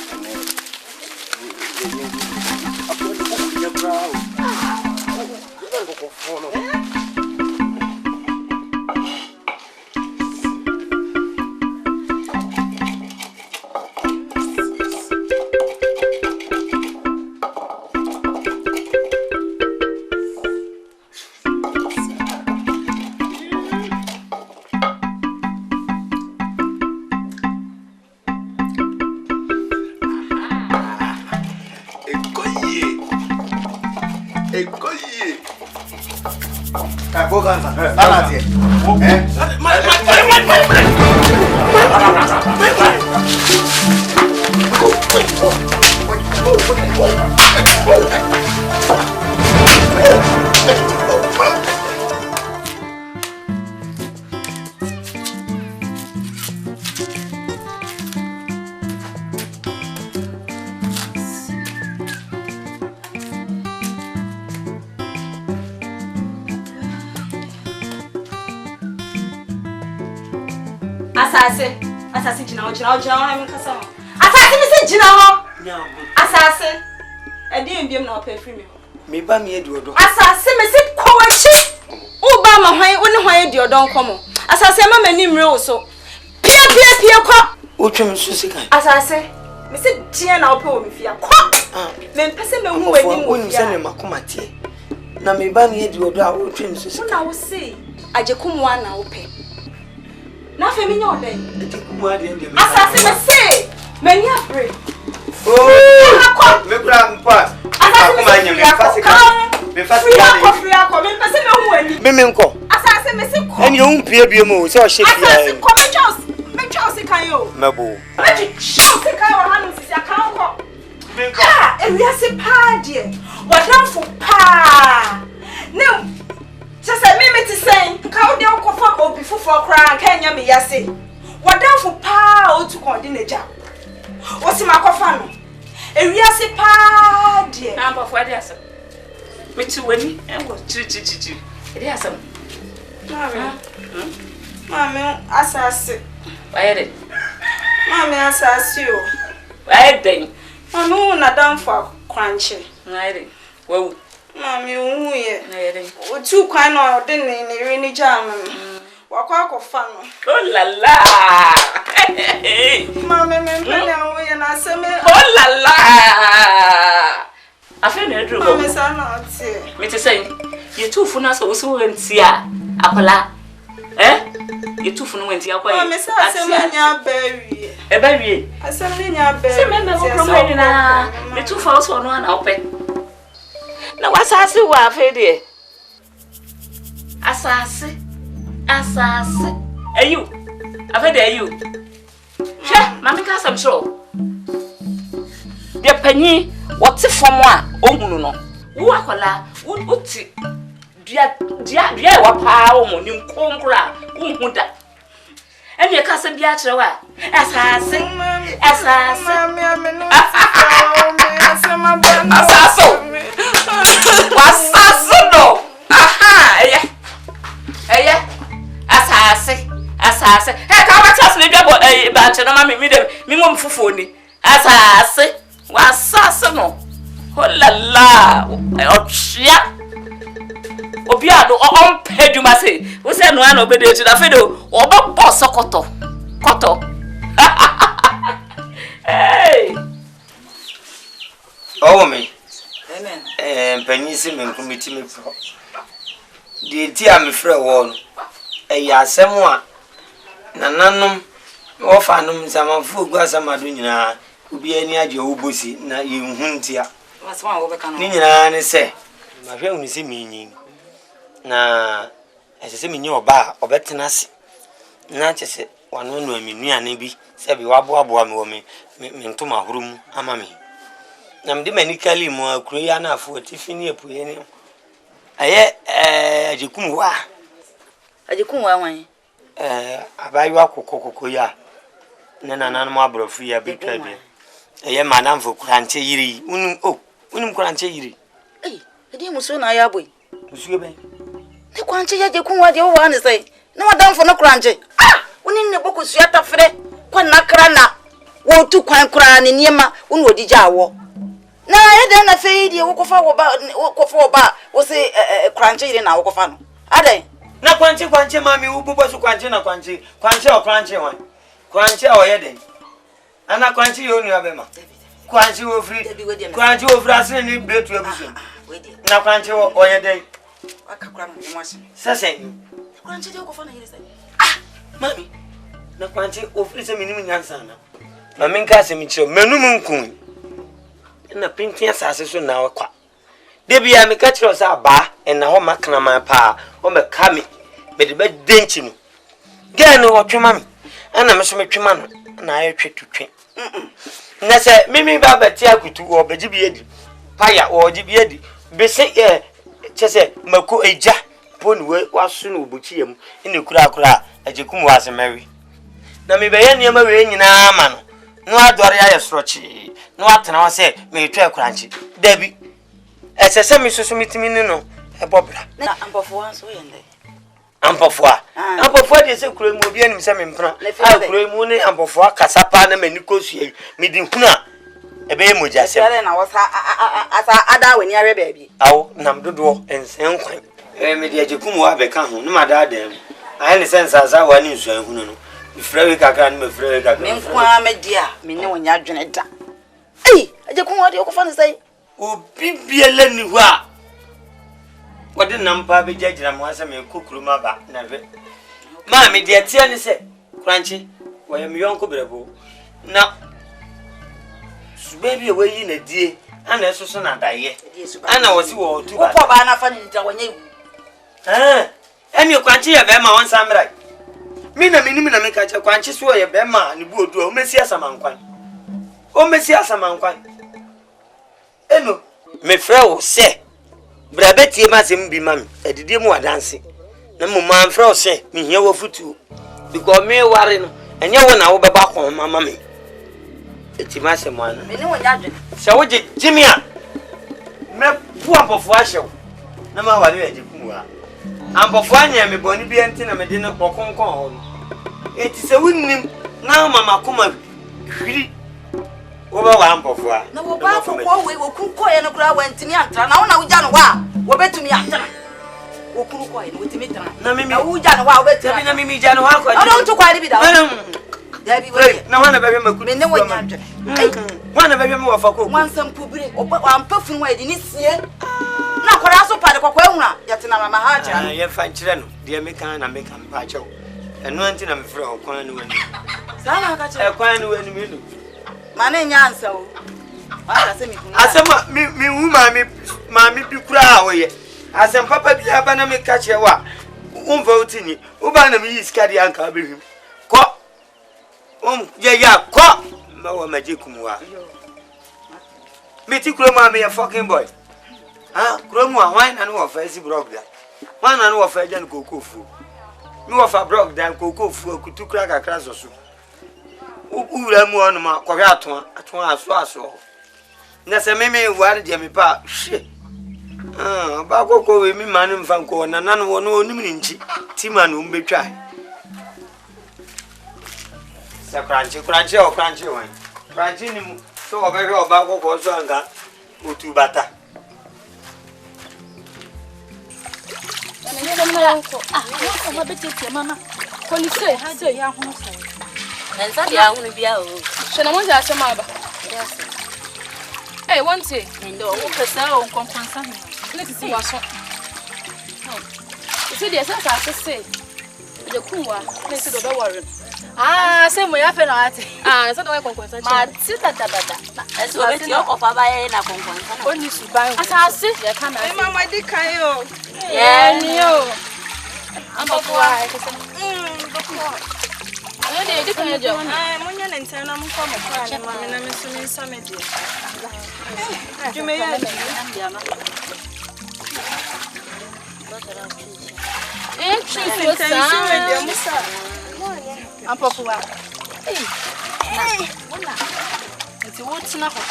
S3: Asase jina ho na me kasa ho. Asase me se jina ho. Asase. E di mbiem na opa free me.
S2: me ba me edi odo
S3: Asase me se kwachi. U ba ma hwan woni hwan edi odo nkomo. Asase ma mani mre wo so. Pia kwa.
S2: o twem so sika
S3: Asase.
S4: Me say tie na ope o me fia. Ko. Me mpese me hu wani mu.
S2: Woni se ne makoma tie. Na me ba ne edi odo a wo twem so.
S4: Na wo say ajekumwa na ope. Na fe me nya odai.
S2: Ajekumwa de ndem.
S4: Asase me say many afraid.
S2: Oh, me kura mpa. Akoma nya me fasika. Me fasika na.
S4: Free akọ me mpese me hu wani.
S2: Me nko.
S4: Asase me say ko.
S2: Eni o mpie bie mo se o hye fia.
S4: Asase ko me Charles kan yo.
S2: Mebo.
S4: Me Charles kan wa hanu sisi akan ko.
S2: Me nko.
S4: Ah, ewiase pa de. Wadamfo pa. Ne sese me ti sen ka wo de okofa obi fufo kra kan nya me yase. Wadamfo pa o tu kon de neja. O si makofa no. Ewiase pa de.
S8: Na mba fo de asem. Me ti wani en go chi. De asem.
S4: Mami asase.
S8: Wayede.
S4: Mami asase o.
S8: Wayede.
S4: Mami na damfo kwanche.
S8: Wayede. Wawu.
S4: Mami hu ye.
S8: Wayede.
S4: O tu kwan no de ne re ni jam. Wakwa akofa no.
S8: Oh la la.
S4: Mami me mpele hu ye na aseme.
S8: Oh la la. Afi na edru go.
S4: Mami sa na ati.
S8: Me ti say, ye tufu na so wo wenti a akola. Yetufu no wenti akwa.
S4: Mami sa aseme nya bawie.
S8: E bawie.
S4: Aseme nya bawie.
S8: Se me go promo ni na. Yetufu also no na ope. Na wasase wa afi de. Asase. Ayu. Afi de ayu. Hwe, mami ka sam show. De panyi wote fom a ohunu no. Wo akola, wo ti dia wa pa o mo ni nkonkura unhu da ene ka se bia kire wa asase
S4: Mami no asema bana.
S8: asaso wasaso no aha eye asase ka wa chas le biabo ba che no mami mi de mi ngom fufu ni asase wasaso no holala ochia obi ado on peduma say wo se no ana obede ti da fedo obo boss koto hey
S2: Oh me mpanyi si me nkomiti me pro de ti a me frɛ wo no asɛm a nananom wo fa nom nsamanfo gu asamado nyina obi ani agye wo bosi na yenhu ntia
S8: waswa wo beka no
S2: ni nyina ne sɛ ma hwɛ unu si minyin na ɛsɛ minyi oba obetena se na kyese wano no aminuane bi sɛ bi waboaboa me wo me ntoma horum ama me na mde manikali mu akuro ya na afo tifini epuye ni ajekumwa
S4: wan
S2: abayu akokoko ya na nananum abrofu ya betwa bi manam fo kuranche yiri unum kuranche yiri
S4: edi muso na ya boy
S2: musuye ben
S4: te kwanche ya jekumwa de wo ane sai na madam fo no kuranche unin ne boko su ata frɛ kwa nakra na wo tu kwan kura ne niema unu odi jawo na yede na fe die wo kofa wo ba wo se kranche ire na wo kofa no adai
S2: na kwanche mami wo bobo su kwanche na kwanche o kwanche wan kwanche o yede ana kwanche yo nu abema kwanche wo free asene ni betu abusu na kwanche o yede
S4: akakura mo mwase
S2: sase
S4: kwanche de wo kofa na ire sai
S2: mami na kwanche o free se minimu nyansa na mami nka se mi chiro menum nkun na pinkin asase so na wakwa de bia me ka chiro sa ba na ho makana man pa o me ka me de be denchi no ge no otwema me ana me so metwema no na aye twetutwe na se mimi ba beti akutu o beji bi edi paya o ji bi edi be se chese mako eja poni we waso no obuchi yam ine kura ajekum wase mewi na me be ye niam we nyina ama no no adore aye sorochi no atena wa se me twa kuranchi dabi esese me susu mitimi ni no ebobra
S4: na ampofo anso yende
S2: ampofo de se kuro mu obi anim se me mpra kuro mu ni ampofo kasapa na mani kosu me di huna ebe moja se
S4: na wasa asa ada weni are baabi
S2: awo nam dodo ensen kwan me de ajekum wa beka ho no mada adam aye ne sense asa wa ni nsuan hunu no ifrewe kakra ni me frewe kakra
S4: me nkwa me dia me ne wonya dwene da Hey, Agya kuma de okofan say.
S2: Obi biele ni ho a. Wode nampa be jajira mo asa me kokuruma ba na we. Ma me de tie ni se kranchi wo yem yonko brebo. Na baby we yi na die ana esoso na daye. Ana wo si wo tu ba.
S4: Wo ba na fa ni ntra wanya wu.
S2: Emi kwanchi ya be ma won samrai. Mi na minimi na me ka che kwanchi so ye be ma ni bu odu o mesi asamankwan. O mesi asamankwan. Eno me frɛ wo se bra betie ma sem bi ma me edide mu wadanse na mo man frɛ wo se me hia wo futu because me ware no enye wo na wo beba kon mama me eti ma se mo ana
S4: Me ni wonya adwe.
S2: se wo je jimia me pu ampofo ahyew na ma ware ya jikum wa ampofo anya me boni bi enti na me de no kokonkon ho no eti se wonnim na mama koma hwiri wo ba wa ampofo a
S4: Na wo ba fo ko we wo kun ko ye no kura wantini antra na wo na wo gya no wa wo betumi antra. Wo kun ko ye no wotimi tra.
S2: na mimi
S4: Na wo gya no wa wo betumi.
S2: na mimi gya no wa ko.
S4: Odo ntu kwa bi da. Da bi wo.
S2: Na wana bebe maku.
S4: Me ne wonya adwe.
S2: Wana bebe me wafa ko.
S4: Wansam pubire wa mpafun wa de ni sie. Na kwara so pa de kokwa ehuna yete na mama ha kira.
S2: Ye fa nkire no de me kan na me kan pa chew. Eno anti na me frɛ okwan ne wani.
S4: Sala ka kira.
S2: Ekwan ne wani me no.
S4: Mane nya ansa o. Wa se mi kun.
S2: Asema mi wu ma mi bi kura a woye. Asem papa bi aba na me ka kire wa. Umva utini. Uba na mi yiska di anka behim. Ko. Ya ko. Ma wa majikum wa. Meti kuro ma me ya fucking boy. Kuro mu a wan na no wa fa esi brog da. Wan na no wa fa jan kokofu. Mi wa fa brog da kokofu akutu kura kakra so. Ura mu onu ma kwa aton aso. Na se meme ware de me pa hwe. Ba kokko we mi manu mfa nko na nanu wo no onim ni nchi. Tima no mbetwa. Sa kranchi o kranchi wan. Kranchi ni mu so obehwe oba kokko so anga otu bata.
S3: Ma betete mama. Kolise, say ya hono say.
S9: Nansa dia hunu bia o.
S3: Shena mo ja chama ba. Eh, one say.
S9: Ndo wo pesa o konkonsa.
S3: Let's see what so. You see the sense say. The kunwa, let's see the worry. Say mo ya fe na ati. So the way konkonsa.
S9: Ma tita tabada. Eso beti o kofa ba ye na konkonsa.
S3: Oni suban. Asase ya kana.
S4: Mama di kan yo.
S3: Yeah, ni yo. Amba kwa ekese. No dey di kan jo.
S4: Munya na ntana mo kwa mo kwa na mama na me so ni nsame di. Jume ya
S3: Musa. Amba kwa. Wona. Nti wo tina ho.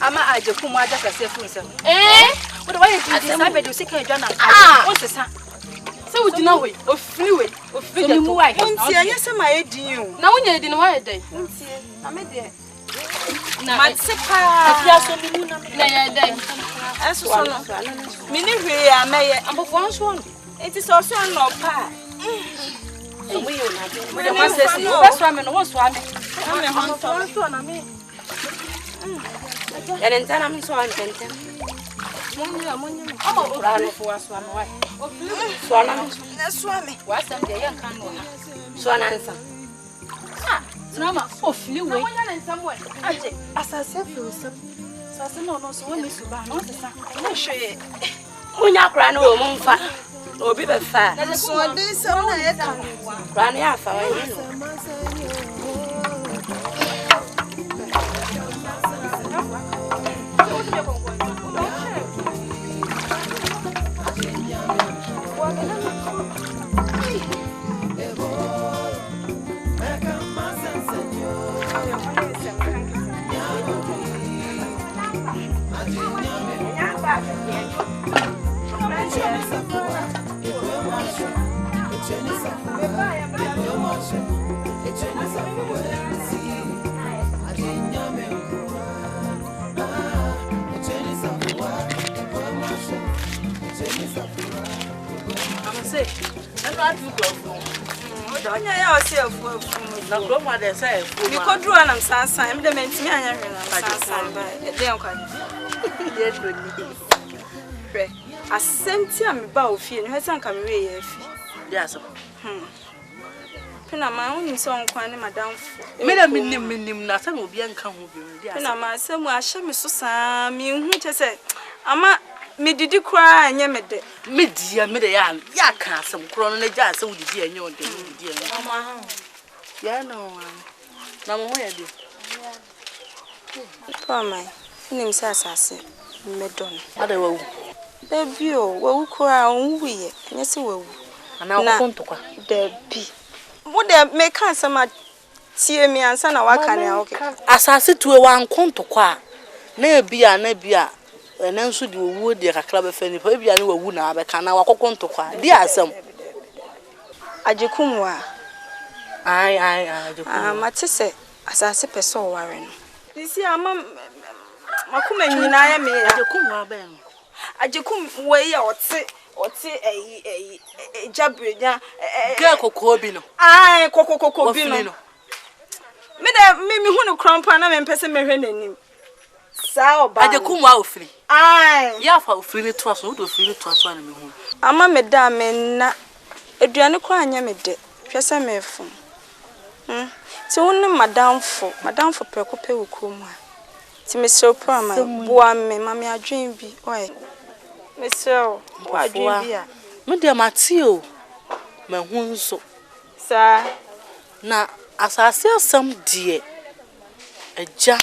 S3: Ama aje kuma aja kase funsa. What why you do sabe do se kan jona. Won sesa. Se wo dina we, ofiri we, ofiri de mu wai.
S4: Nti anya se ma edin o.
S3: Na wonya edin wai dey.
S4: Nti na me de.
S3: Na
S4: Ma se pa.
S3: afia so mi mu na ya dey.
S4: Eso so no. Mi ni hwe ya meye.
S3: Ambofo anso no.
S4: Enti so so no pa.
S3: So we yo na dey. We ma se si, o so ame no wo so ame.
S4: Ame ho so
S3: na me.
S9: Ya nentana mi so an tenten.
S3: Munya.
S9: O rano
S3: Fo aso ame wai.
S9: so ana
S4: na so ame.
S3: Wa sam de yan kan no na.
S9: so ana nsa.
S3: Trama ofili we.
S4: Munya na nsam we.
S3: Aje, asase fi usam. Sase no so woni suba no sesa.
S4: Na hwe.
S9: Munya kra no o mu mfa. Obi be fa.
S4: Na so de nsam na ye kan.
S9: Kra no ya fa wa ye no.
S8: try to go.
S4: Don't you yourself?
S8: Na grandma dey say
S4: you could draw an sansan. I'm the man to me and sansan. They don't call it. I sent him about fear and her son come away.
S8: Yes.
S4: Pina my own song, Quani, Madame.
S8: Minim, nothing will be uncommon.
S4: Pina my son, I shall me so sam. You who say, Ama, me did you cry and yammed?
S8: Mid-year, mid-year, can't some crown and a jazz, so did you and your dear. Mamma, yeah, no one. Now, where do
S4: poor my name says, I say, Medon.
S8: Other will.
S4: The view, well, cry on we, yes, will.
S8: And now,
S4: there be. Would there make some see me and son? I can
S8: as I said to a one conto qua. Nebia, and then should you would dear club of any baby and you would not can now conto qua. Dear some
S4: Ajikumwa.
S8: I,
S4: Matisse, as I say, so warren. This year, Mamma, Macumen, I am a ben. Ajikum way or say a jabria,
S8: Girl Cobino.
S4: I coco bino. Maybe who crump and person me him. Sao by the Kumwa free. Aye,
S8: Yafa free to us, who do free to us one.
S4: Ama madame na Adriana Kwanya mede. Pesa me fun. So only madame for prekope ukuma. Ti me so prama boa me mama adwen bi. Oi. Me so adwen bi a.
S8: Me de matio. Me hu nso.
S4: Sa
S8: na asase asam die. Agya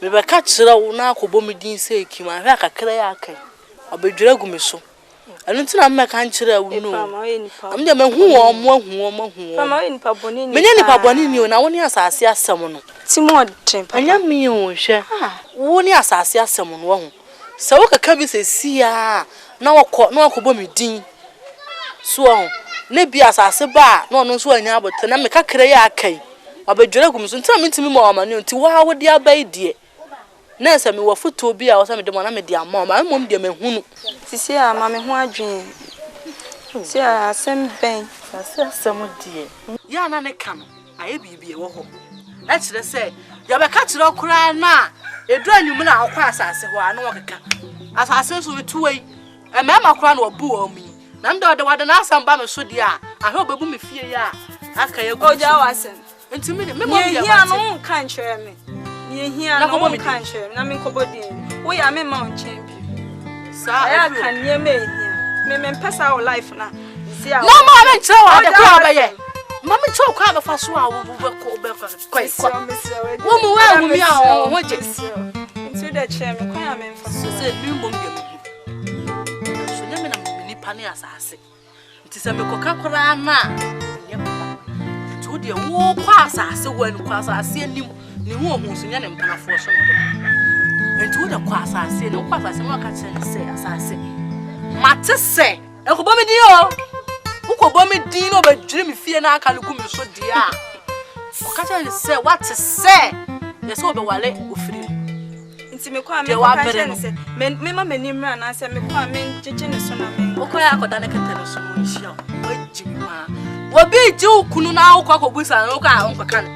S8: me be ka kire wo na akobo me din se ekima hwe akakra ya akai. Obedwira gu me so. Anu ntina me ka nkire wo no. Am de me hu wo mo.
S4: Fama we nipa boni ni.
S8: Me ne nipa boni ni o na wo ni asase asam no.
S4: Timo den papa.
S8: Anya me o hwe. Wo ni asase asam no wo hu. Se wo kaka bi se sia na akobo me din. So ne bi asase ba na ono so anya abote na me kakra ya akai. Obedwira gu me so ntina me ntimi mo amane nti wa wo dia bai die. Na se me wo foto bi a wo se me de mo na me dia ma mom de me hunu.
S4: Sisi a ma me ho adwen. Si a asem ben,
S8: asem die. Ya na ne ka no, aye bibie wo ho. E kire se, ya be ka kire okura na edu anyum na akwa asase ho anu okeka. Asase so betuwei. E me makura na obu o mi. Na mde wade na asam ba me so die a, ahwe obebu me fie ya. Aka ye go.
S4: Oja wasem.
S8: Enti me mo bia.
S4: Ye no nka nkyere me. Ye hia no nka nkyere na me nkobodin. Wo ya me ma onchen bi. Sa aya kan ye me hia. Me pesa our life na. Si a.
S8: No ma me nkyere wa de kwa ba ye. Ma me nkyere kwa ba fa so a wo be kwa. Wo mu wa hu mi a ho je.
S4: Nti de che me kwa ya me mfa.
S8: So se mi mbom de me. So nya me na me nipa ne asase. Nti se me koka kora na. Ye papa. To de wo kwa asase wo anu kwa asase anim. Ni hu ohun so nya ne mpanafo so no. Nti wo de kwa asase ne kwa asase mo ka che se asase. Mate se. Ekobo me di o. Ukobo me di no be dwiri me fie na aka lugu me so dia. O ka che se what say? Yes wo be wale ofiri.
S4: Nti me kwa me ka che se me ma manimra na se me kwa me jeje ne so na me.
S8: Okoya akoda ne kete ne so mo nhia. Ojima. Wo bi ji ukunu na akwa kobusa na okwa onkwaka ne.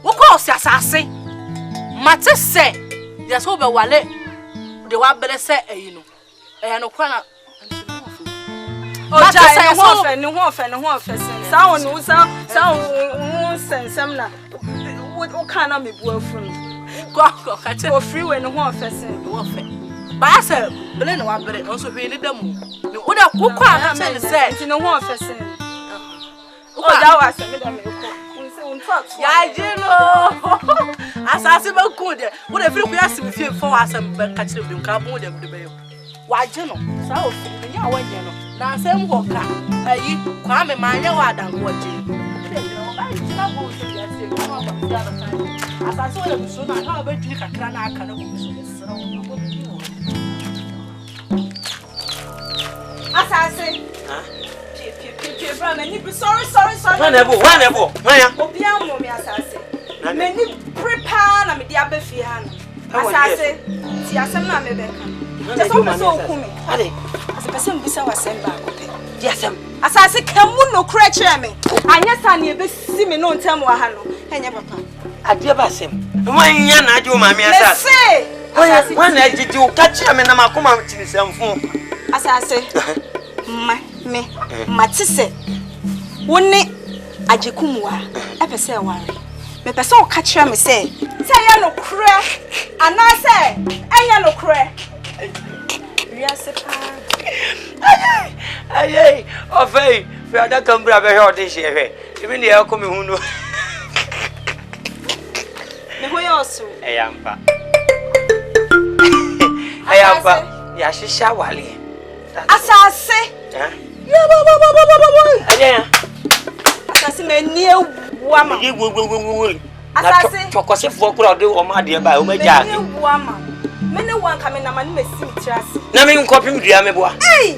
S8: Wo kwa osi asase. Mate se. Yes wo be wale de wa bere se eyi no. Eya no kwa na
S4: Oja se ho ofe sen. Sa wonu sa sensem na. Wo kana me bu afun.
S8: Kwa ka che
S4: o free we no ho ofe sen.
S8: Wo ofe. Ba se bele na wa bere no so hwe ni damu. Wo da wo kwa ka che ne se
S4: nti no ho ofe sen. Oja wa se me da me ko.
S8: Ya jino. Asase ba ku de. Wo da free ku ya se me fie fo wa se me ka kire bi nka bo de be yo. Wa jino. Sa o free nya wa nye no. Na asem go ka. Ayi kwa me ma nya wa dan go je. Asase wo so na ha ba dwiri kakra na aka na go so sero.
S4: Asase. Bra me ni sorry.
S2: Whenever.
S4: Obi am me asase. Me ni prepare na me dia ba fie ha no. Asase. Ti asem na me be ka. Just so okumi.
S2: Ade.
S4: Asase bisa wasem ba ko pe.
S2: Diasem.
S10: Asase kamu no kura kire me. Anya sa na ebesi me no ntem wa ha no. Enye papa.
S2: Ade ba sem. Wanya na ajo ma me asase.
S10: Asase.
S2: Wana ajiji o ka kire me na makoma tinisemfo.
S10: Asase. Matise. Woni ajikumwa. Epese ware. Me pese o ka kire me say ya no kura. Ana say enya no kura. Riase pa.
S2: Ay, ofei, fiada kambra be ho de hwe. Emi ne ya komi hu no.
S10: Me ho ya osu.
S2: Eyampa. Eyampa, ya shisha wale.
S10: Asase.
S2: Eh?
S10: Ya ba.
S2: Agya.
S10: Asase me ni ewu ama.
S2: Ye wo.
S10: Asase.
S2: Chokose fo kura de o ma de ba o ma ja.
S10: Me ewu ama. Me ne wan ka me na ma ne mesi mitrase.
S2: Na me nkopim dua me boa.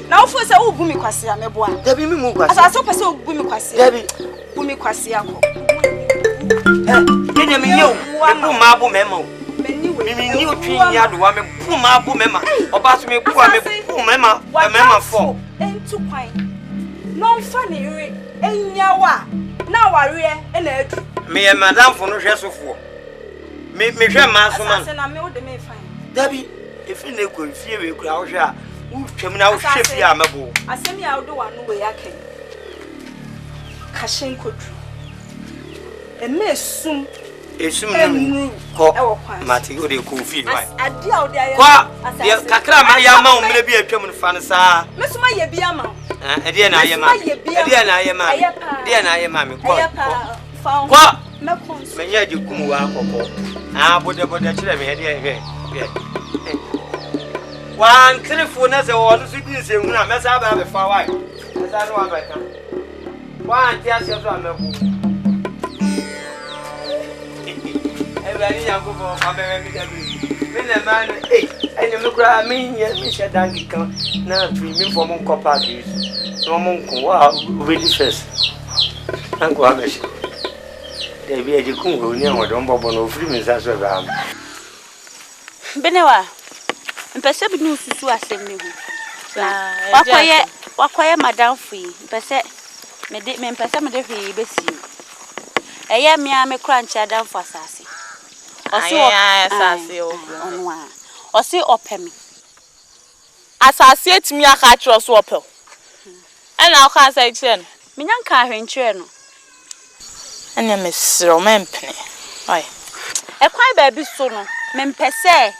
S10: Na wo fo se wo gu mi kwase a me boa.
S2: Dabi mi mu kwase.
S10: Asase wo pese wo gu mi kwase.
S2: Dabi.
S10: Gu mi kwase akọ.
S2: Kenya me nyo. Me bu ma bu mema o. Me ni o twi nya do wa me bu ma bu mema. Oba so me bu a me bu mema. Mema fo.
S10: Entu kwan. No mfa ne yire enya wa. Na ware e na adu.
S2: Me ye madam fo no hwe sofo. Me hwe ma so man.
S10: Asase na me wo de me fan.
S2: Dabi, if you go fie we kura wo hwe a, wo twam na wo hwe fie a mebo.
S10: Asemi a wo do wa no we yakai. Kashen kodu. Eme sum.
S2: Esum no ko. Mati o de KOFI wai.
S10: Ade a wo de aye.
S2: Kwa, de kakra ma ya ma o mre bi atwam no fa no sa.
S10: Me suma ye bi ama.
S2: Ede na aye ma. Ede na aye ma. Ede na aye ma me ko. Kwa. Me nya de kum wa akoko. Ah bode kire me ede hwe. One telephone as a water sitting in Singuna, Massa by far away. As I know about them. One, yes, yes, I'm a book. Every young people come and meet me. When a man, and you look at me, yes, Mr. Dandy come now to me for mon copages. No monk, really first. Uncle Amish. They be a Jukungo near what don't bubble no free Miss Aswam.
S3: Benewa. Mpese bi nu susu asem ne hu. Wakoye madam fui. Mpese me mpese me de hwe besi. Eye me a me kra nche adam fo asase. Osi asase onu a. Osi opemi.
S11: Asase etimi aka kire so opel. Ena aka say kire no.
S3: Me nyanka ahwenkyere no.
S11: Ena me sro mempene. Oi.
S3: Ekwan ba bi so no. Me mpese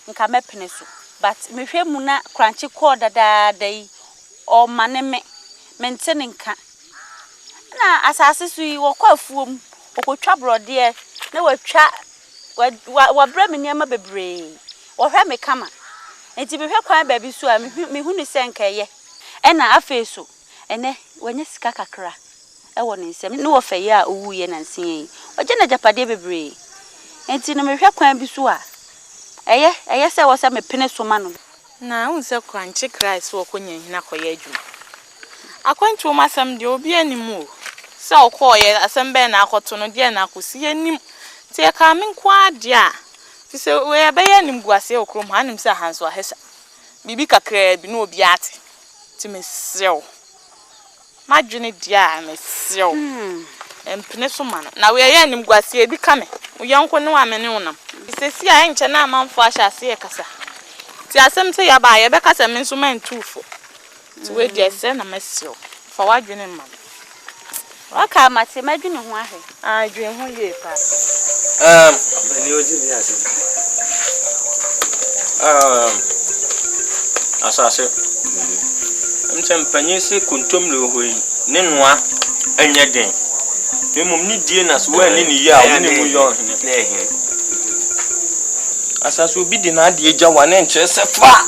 S3: nka mepene so but me hwe mu na crunchy cord dai o mane me mente nka na asase so yi wo kwafuom okotwa brode na watwa wa bra me niam bebre wo hwe me kama enti me hwe kwan ba bi so a me hu ni senka ye na afa so ene wanya sika kakra e wo ni nsem ne wo fa ye a owu ye na nsen yi oje na japade bebre enti no me hwe kwan bi so a eye se wo se me pene so ma no
S11: na unse kwanche Christ wo konya hina koye adwuma akwanche wo masam de obi animu se okoye asem be na akoto no de na akosi anim te ka me kwa de a ti se we be anim guase okrom hanim se hanso ahesa bibi kakra bi no obi ate ti me sew madwene de a me sew empene so ma na we anim guase bi ka me wo yanko ne wa me ne wonam sesi a enche na amanfo ahyase ye kasa ti asem te ya ba ye be kasa me nso man tufo ti we de se na masio fa wadwene ma
S3: waka mate madwene ho ahwe
S11: adwene ho ye pa
S2: ni oji ni ase
S12: asase mpanyin se kontom le hoyi ne noa anya den memom ni die na so ani ni ya wo ne mu yo hene na ehe asase obi di na ade eja wa ne nkyere se fa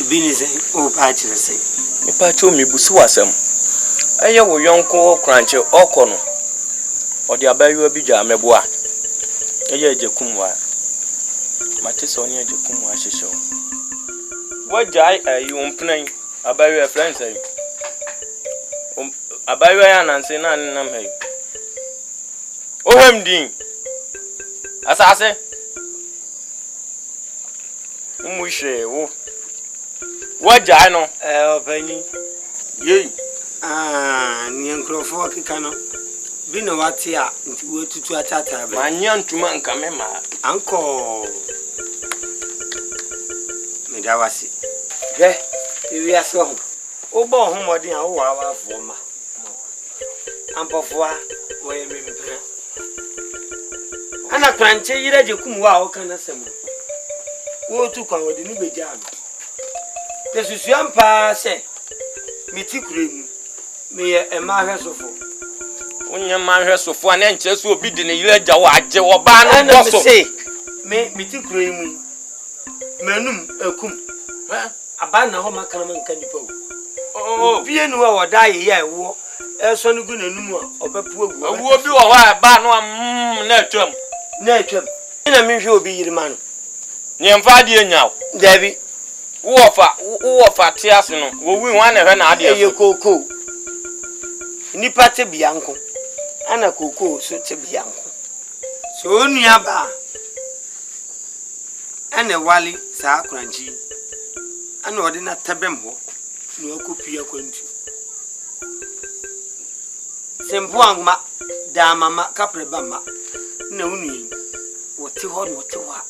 S2: bi ni se o pa kyere se
S12: me pa cho me busu wasam aye wo yonko kranche okono odi abayo bi ja meboa aye ajekumwa matese oni ajekumwa hyehyew wajai ayi ompnan abayo friends ayi abayo ya nanse na nam hayi ohem din asase umuhwe wo wajai no
S2: opani
S5: Yei.
S2: Ni nkrofo kikano. Bi no wate a nti wo tutu atata ba.
S12: Manya ntuma nka mema.
S2: Anko. Me da wase. Hwe, ewi aso ho. Wo bo ho modin a wo wa afo ma. Ampofoa wo ye mempena. Ana kranche yire je kum wa wo kana sam. Wo tu kwa wo de ni beja no. Te susu ampa se. Miti kuremu. Me e ma hwesofo.
S12: Onye ma hwesofo na nche so obi de ne yire ja wa age wo ba no
S2: go
S12: so.
S2: Me miti kuremu. Menum akum. Aba na ho makana man kan nipa wo. Oh, bie nu wa da ye wo. So no gu nanum a obepu agu.
S12: Awu obi wo ha ba no na atwam.
S2: Na atwam. Ina me hwe obi yirima no.
S12: Nyemfa de enyaw.
S2: Dabi.
S12: Wo fa tiase no. Wo wi wan na hwe na ade.
S2: Eye koko. Nipa te bianko. Ana koko so te bianko. So onua ba. Ana wali sa kranchi. Ana odi na tabem ho. Na okopia kwantu. Sempo angma da mama kapreba ma. Na unu wote ho no wote wa.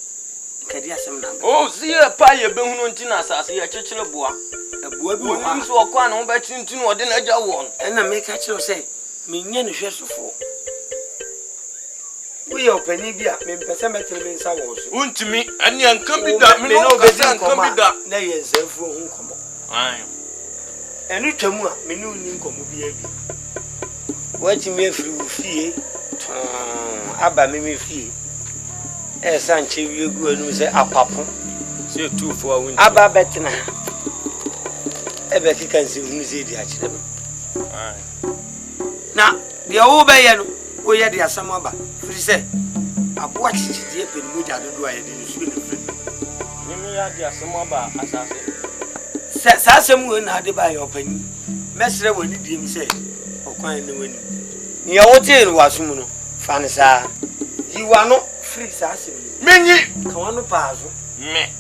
S2: Kadi asem na.
S12: Oh, sie pa ye behunu ntina asase ye chechele boa.
S2: Aboa bi wo ha.
S12: Nso okwa na wo ba tintinu odi na agya wo no.
S2: Ena me ka chiro say me nya ne hwesofo. We your penny bia me pese metre me nsa wo so.
S12: Untimi ane anka bi da me no ka se anka bi da.
S2: Na ye nsafu ho nkomo.
S12: Ai.
S2: Enu twamu a me no ni nkomo bia bi. Wati me afiri wo fie. Aba me fie. Sanche wiegu anu se apapo.
S12: Se tufo awun.
S2: Aba betna. Ebe kika nse hunu se di akire me.
S12: Ai.
S2: Na de wo be ye no, wo ye de asam aba. Firi se aboa chichiti e pe ni moja dodo aye de nsu ne firi.
S12: Nimi ya de asam aba asase.
S2: Sa asam wo na ade ba ye opani. Mesre woni di mi se okwan ne woni. Ni ya wo tie no wasum no. Fa ne sa. Yiwa no free sa asem.
S12: Menyi
S2: ka wano paazo.
S12: Me.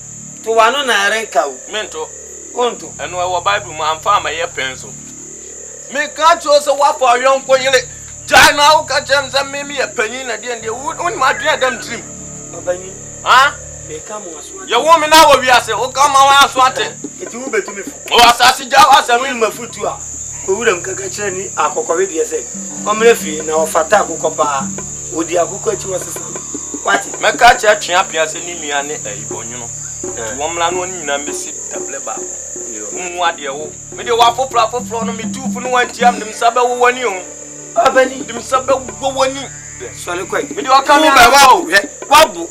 S2: To wano na renka wo.
S12: Mento.
S2: Onto.
S12: Eno wo Bible mu amfa ma ye penso. Me ka cho so wa fa yonko yire. Jai na wo ka chem se me ye panyi na de de woni ma dua dam dream.
S2: Obanyi.
S12: Ha?
S2: Me ka mo aso.
S12: Ye wo me na wo wiase wo ka ma wa aso ate.
S2: Eti wo betumi fu.
S12: O asase ja asami
S2: ma futu a. Ko wuram kaka kire ni akokore de se. Omre fi na ofata akokopa. Odi akoko achi wasesa. Wati
S12: meka cha twa pia se ni nua ne ibonwuno womla no nyina mesi double ba mu ade wo me de wa foforo no me tufu no wantiam nim sabe wo wani o
S2: abani
S12: nim sabe wo wani
S2: Salinko
S12: me de waka me
S2: wabu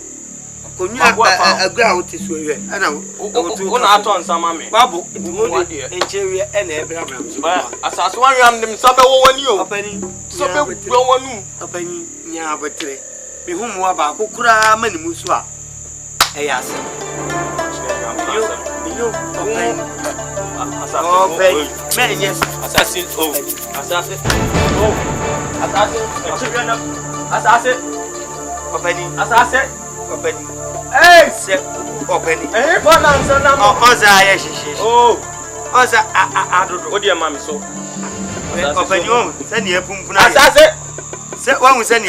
S2: konnyina agra wo tesu we ana
S12: wo na ato nsama me
S2: wabu mo de enchewe ena ebra so
S12: asaso wanwam nim sabe wo wani o
S2: abani
S12: sabe wo wanu
S2: abani nya abetre me humu wa ba kokura manimu so a eyase yo asase me yes
S12: asase asase asase
S2: openi
S12: asase
S2: openi se openi
S12: bona nsana
S2: oza ya shishi oza adodo
S12: odi ma mi so
S2: openi o se ni epumpuna
S12: asase
S2: se wa se ni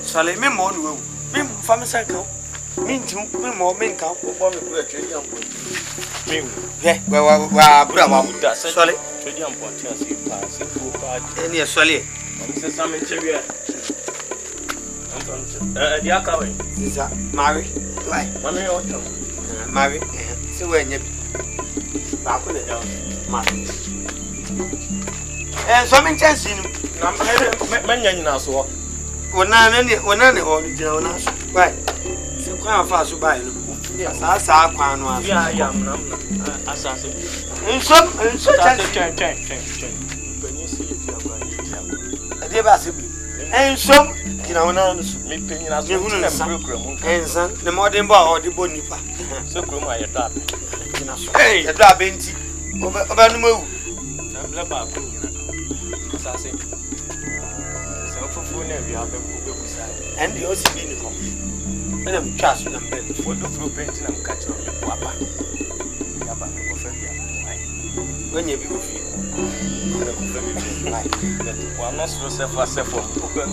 S2: Sale me mo no wu. Me fa me sanka. Me ntiu me mo me nka ko me bua twedi ampo. Me wu. Wa bura wa
S12: da
S2: sale.
S12: Twedi ampo ti ase pa se ko pa.
S2: Eni sale.
S12: Me se samen chewi. Ampo di aka we.
S2: Sisa mari. Wai.
S12: Mami o tam.
S2: Mari. Se we nya bi. Ba ko le dawo. Ma. So me chance ni.
S12: Na me nya nyina so.
S2: Wona ne o ni jina wona so. Wai. Se kwa afa so bai no. Sa kwa no aso.
S12: Ya mna asase.
S2: Nso
S12: chen. Penyi si di agwa ni.
S2: Ade ba se bi. Nso jina wona no so.
S12: Me penyi na so. Na program mo.
S2: Ensan ne modern ba o de bo nipa.
S12: So krom aye do abe.
S2: Jina so. Hey, e do abe nti. Oba no mawu.
S12: Na bla ba ko nyina. Asase. Fufu na wi abe ko be kusa
S2: and the OCB ni ko na m twa so na mbe
S12: for do pro paint na m ka cho me ko apa ya ba ko fa bia ai
S2: wanya bi wo fi
S12: One not so self as self. Open.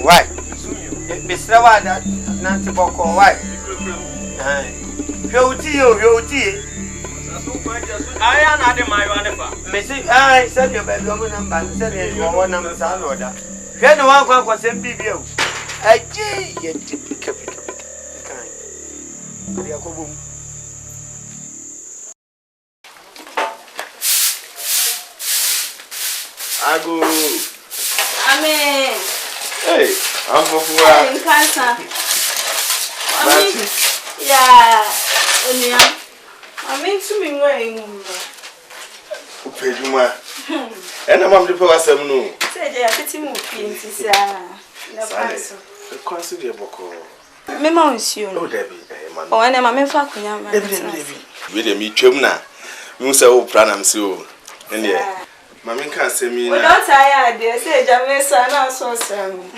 S2: Why? Mr. Wada, not to walk or why? You'll
S12: I am not in my one.
S2: Missy, I said your bedroom number, said you one number sound order. Then one was empty view. I did capital.
S7: Ago.
S10: Amen.
S7: Hey, I'm for
S10: In cancer. Yeah. I'm into me wearing.
S7: Pejuma. And I'm the person no.
S10: Say they are fitting me pins.
S7: The consider boko.
S10: Me ma nsuo no.
S7: Oh Debbie, man.
S10: Oh na ma me fa kunya ma.
S7: Debbie. We dey me twem na. Me say o plan am say o. Ende. Mama can say me na.
S10: We don't tired there say Jamesa na so sam.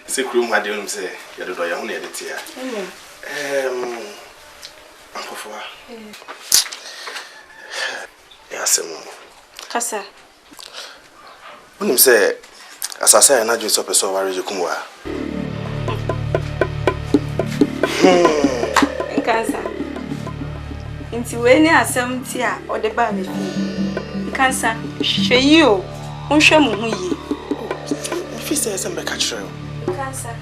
S7: Say krum ha dey say ya do ya ho na ya dey tia. Ampofoa. Ya semo.
S10: Kasa.
S7: Unim say asasa ya na jo so person ware je kumwa.
S10: Nkansa. Nti we ni asem ti a o de ba me fi. Nkansa, hweyi o. Unhwe mu hu yi.
S7: Fi say sem be ka kire o.
S10: Nkansa.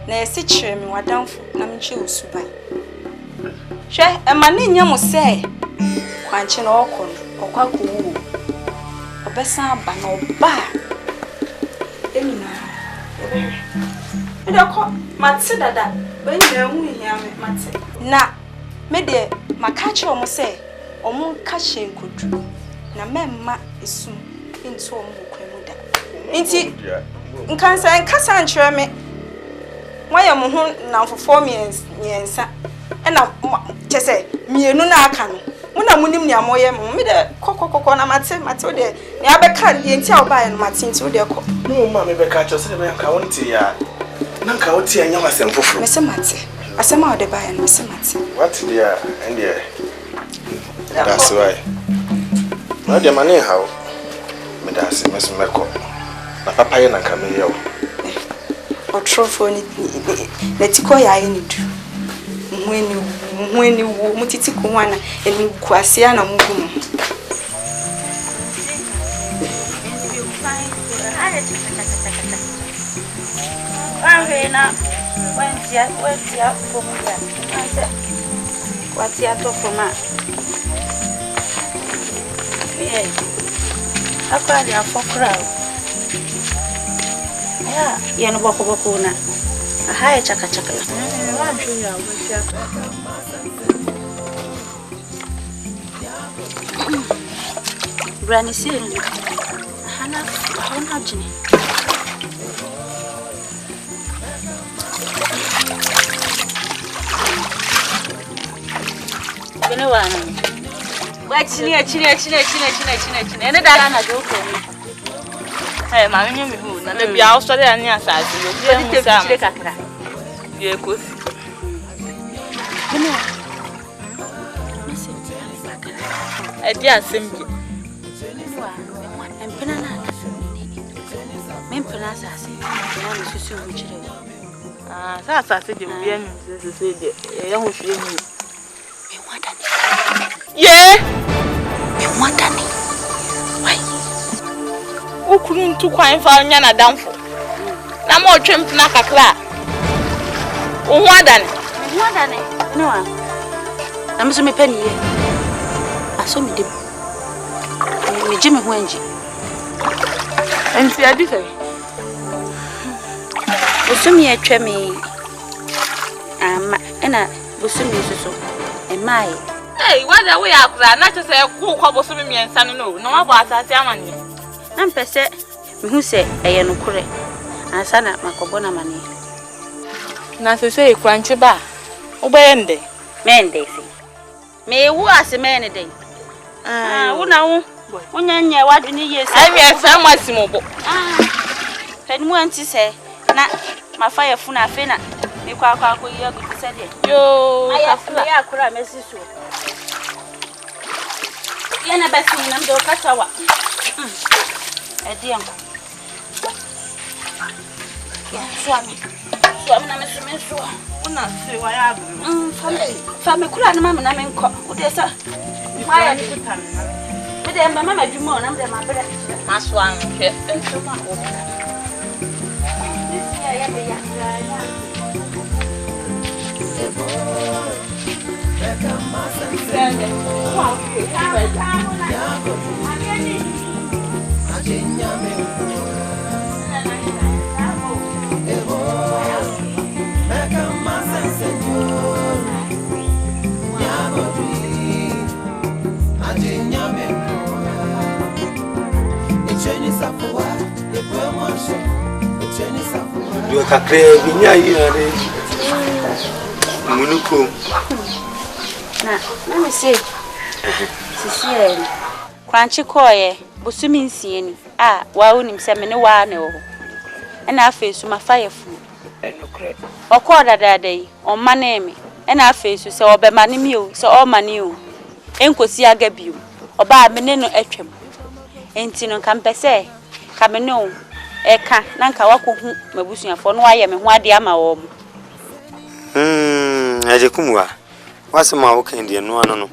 S10: Na ese kire me wadamfo na me che osuban. Hwe e ma ne nya mo se kwanche na okọ okwa ko wu. Obesan aba na oba. Emina. Edako matse dada. When you hu hia me mate. Na me de makache omo se omo ka hyenkodu. Na memma esum into omo kwemu da. Nti nkasa nkyere me. Waya mo hu na fofo miensa. Na chese mienu na aka no. Muna munim ni amoye mo. Me de kokokoko na mate o de. Ni abeka ye nti a oba ye no mate nti o de ko.
S7: No ma me beka cho se be nka wonti ya. Na nka woti anya wasem foforo.
S10: Me se mate. Asema o de ba ye no me se mate.
S7: What dia and there. That's why. No dia mane how. Me da se meso meko. Na papa ye na nka me ye o.
S10: O trofo ni letiko ya ye ni du. Mweni wo mutiti kunwana eni kwasia na mungu mu.
S3: Ahena wentia fomuya. Ase kwatia to foma. Ye. Akwa ya fokra. Ya, yenu boko na. Ahaya chaka. Brani siri hana jini. Bene wana. Wa chini. Ene dala na joko ni.
S11: Eh, ma nyu mi hu na bia ausori ani asase yo bia mu sam. Ye kofi.
S3: Bene.
S11: Edi asembi.
S3: Empena na. Mempena asase. Na no susu wuchire.
S11: Ah, sa asase de bia nyu se de. Ya hu hwe ni.
S3: Me wada ni.
S11: Ye!
S3: Me wada ni. Why?
S11: Ukuru ntu kwan fa nya na damfo. Na ma otwem na kakra. Wo wada ni.
S3: Me wada ni. No a. Na me so me pani ye. Aso me de. Me jimi ho anji.
S11: Enti adi fe.
S3: Busumi etwa me. Ama ena busumi susu. Emai.
S11: Hey, wada we akura na che se ku kwa busumi miensa no. No ma kwa asase amane.
S3: Na mpese me hu se eye no kure. Ansa na makobo na mane.
S11: Na se se kwanche ba. Ubende.
S3: Mende si. Me wu ase mene den. Wo na wo. Wonyanya wadwene yesi.
S11: Ai me fa masimo bo.
S3: Fani mu anti se na mafa ya funa afi na me kwa ye go to say
S11: Yo,
S3: kafla ya kura mesiso. Ye na basi na mdo kasawa. Edi anko. Ya swami. Swami na mesumeso.
S11: Una se wa ya bu.
S3: Fami kura na mama na me nko. Ode sa. Maya ni kutan. Me de mama madwuma na me de mabere.
S11: Maswan hwe nsoma ko.
S3: Ya be ya.
S2: You kakre binya yare munuko
S3: na me say sisi kwanchi koye bosumi nsie ni wa wonim se me ne wa ne wo na afesu mafayefu
S2: enokre
S3: okọ dadadai o mane me na afesu se obema ne mi o se o mane o enkosi aga biu oba me ne no atwam enti no kampese ka me ne o eka na nka wakohu mabusuafo no waye me ho ade ama wo mo
S2: aje kumwa wasema wo kan de no ano no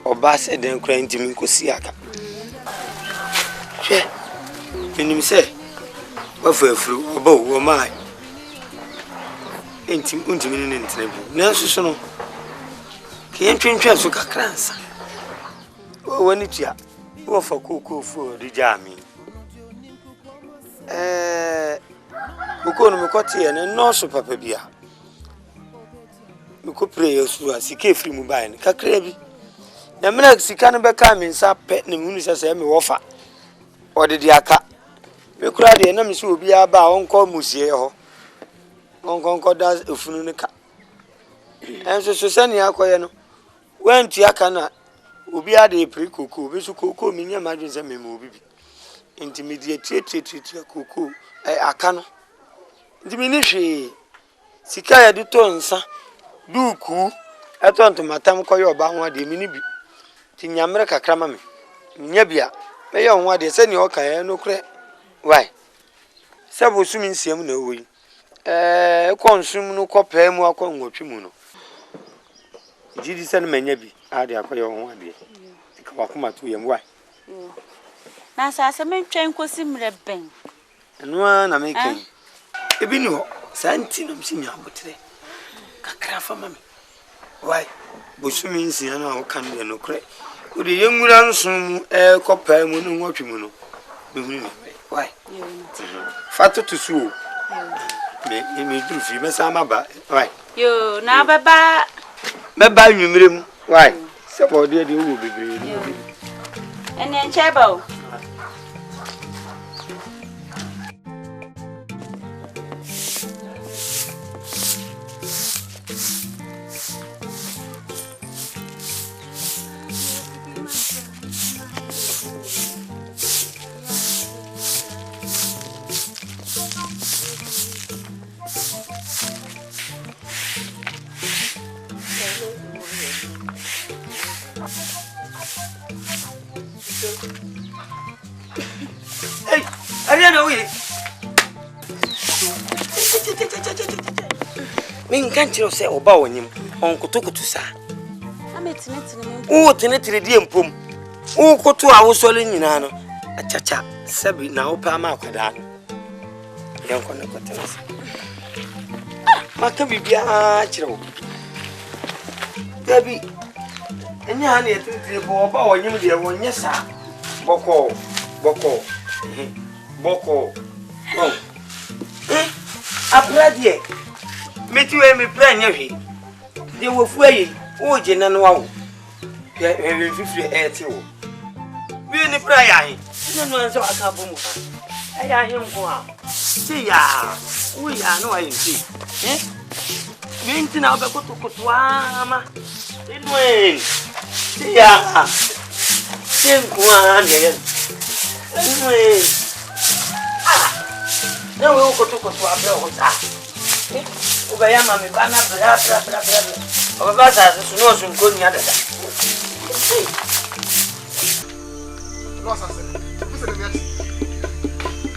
S2: oba se den kra ntimi nkosi aka hwe enim se wafafuru oba wo mai ntimi untimi ne ntene bi na susu no ke ntwentwa so kakransa woni tia wo fa kokofo di jami ukono mekoti ene no so papa bia meko pray yesu asike free mu bai ne kakra bi na mena sika ne beka me nsa pe ne mu nisa se me wofa odede aka me kura de na me so obi aba onko musie ho onko da efunu ne ka enso so sani akoye no wantu aka na obi ade pre koko obi so koko mi nya madwen se me mo obi bi intermediate treat koko aka no ndimi ni hwe sika ya de to nsa duku eto ntomatam koye oba ho ade mi ni bi ti nyamre kakra ma me nya bia me ye ho ade se ni o kan no kre why se bo sumi nsiam na oyi konsum no kopa mu akonnwotwe mu no jidi se na manya bi ade akoye ho ade ka wakoma to yem why
S3: na sasa me twen kosi mre ben
S2: no na me kan ebi ni ho santi no msinya abotre kakra fa mame why bosumi nsia na o kan de no kre o de yengura nsum kopa mu no nwotwe mu no behunu ni why fatu to su me duru fi me sama ba why
S3: yo na baba
S2: baba nwumire mu why se bo de wo bebre
S3: ene ncheba o
S2: Hey, Ariana we. Min kan tiro se oba wonyim onkotokoto sa.
S3: Ametinetine
S2: O tenetire die mpom. O koto a wo sole nyina no. Achacha sabi na wo pa ma akwada no. Yanko na kotensa. Maka bibia kire Gabi. Enya ha na yetinetire bo oba wonyim de wonye sa. Boko. Boko. Oh. Apradie. Metiwe me plan yahi. De wo fuayi. O je na no awo. Ya fifre eti wo. Bi ni pra yahi. Na no anso aka bomu. Aya hi nko a. Ti ya. Wo ya no ayi ti. Bi nti na obekotokoto ama. Edwin. Ti ya. Ti nko a de. Edwin. Na we kotokoto abe ho sa. Ubaya mami bana bla bla bla bla. Obasa suno sunko nya dada.
S13: No asase. Fisa de miati.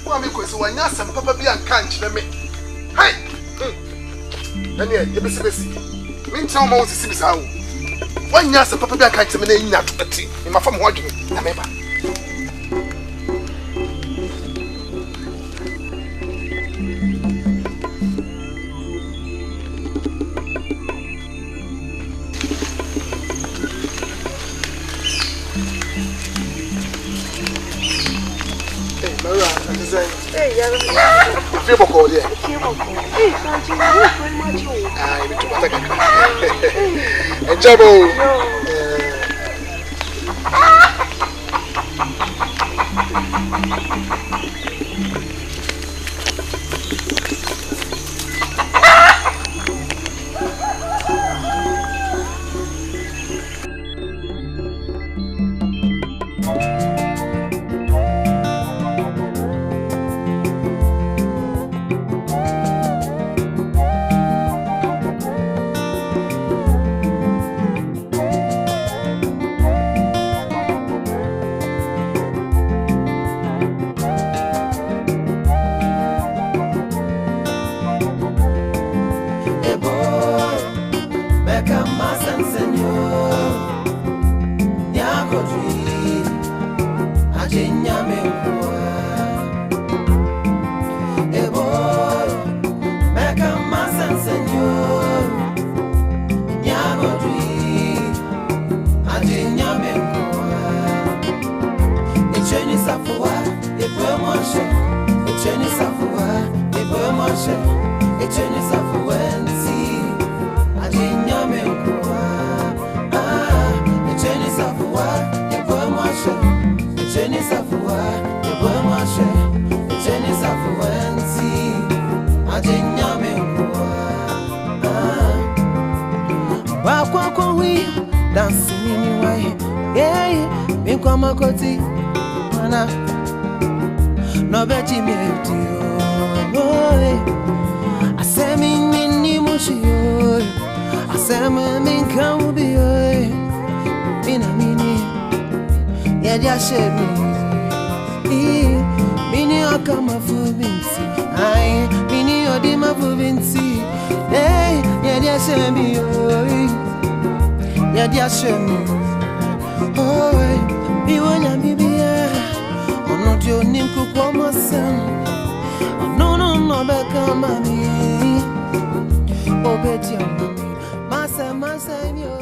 S13: Wa me ko so wanya asem papa bi anka nkyere me. Hey. Daniel, ye besi. Min tell mo sisi bisa wo. Wanya asem papa bi anka nkyere me na nyina toti. Me mafa mo hodwe na me ba. Hey, yeah. Feel boko there. Hey, Sanji, you very much. Ah, you too much. Enjoy.
S1: No beti mi asemi mini mushio asemi min kambi mina mini ya jashemi mini akama fubinsi ai mini odima fubinsi ya jashemi ya jashemi biwonya bibia ono dio nimku kwa masem no beka mami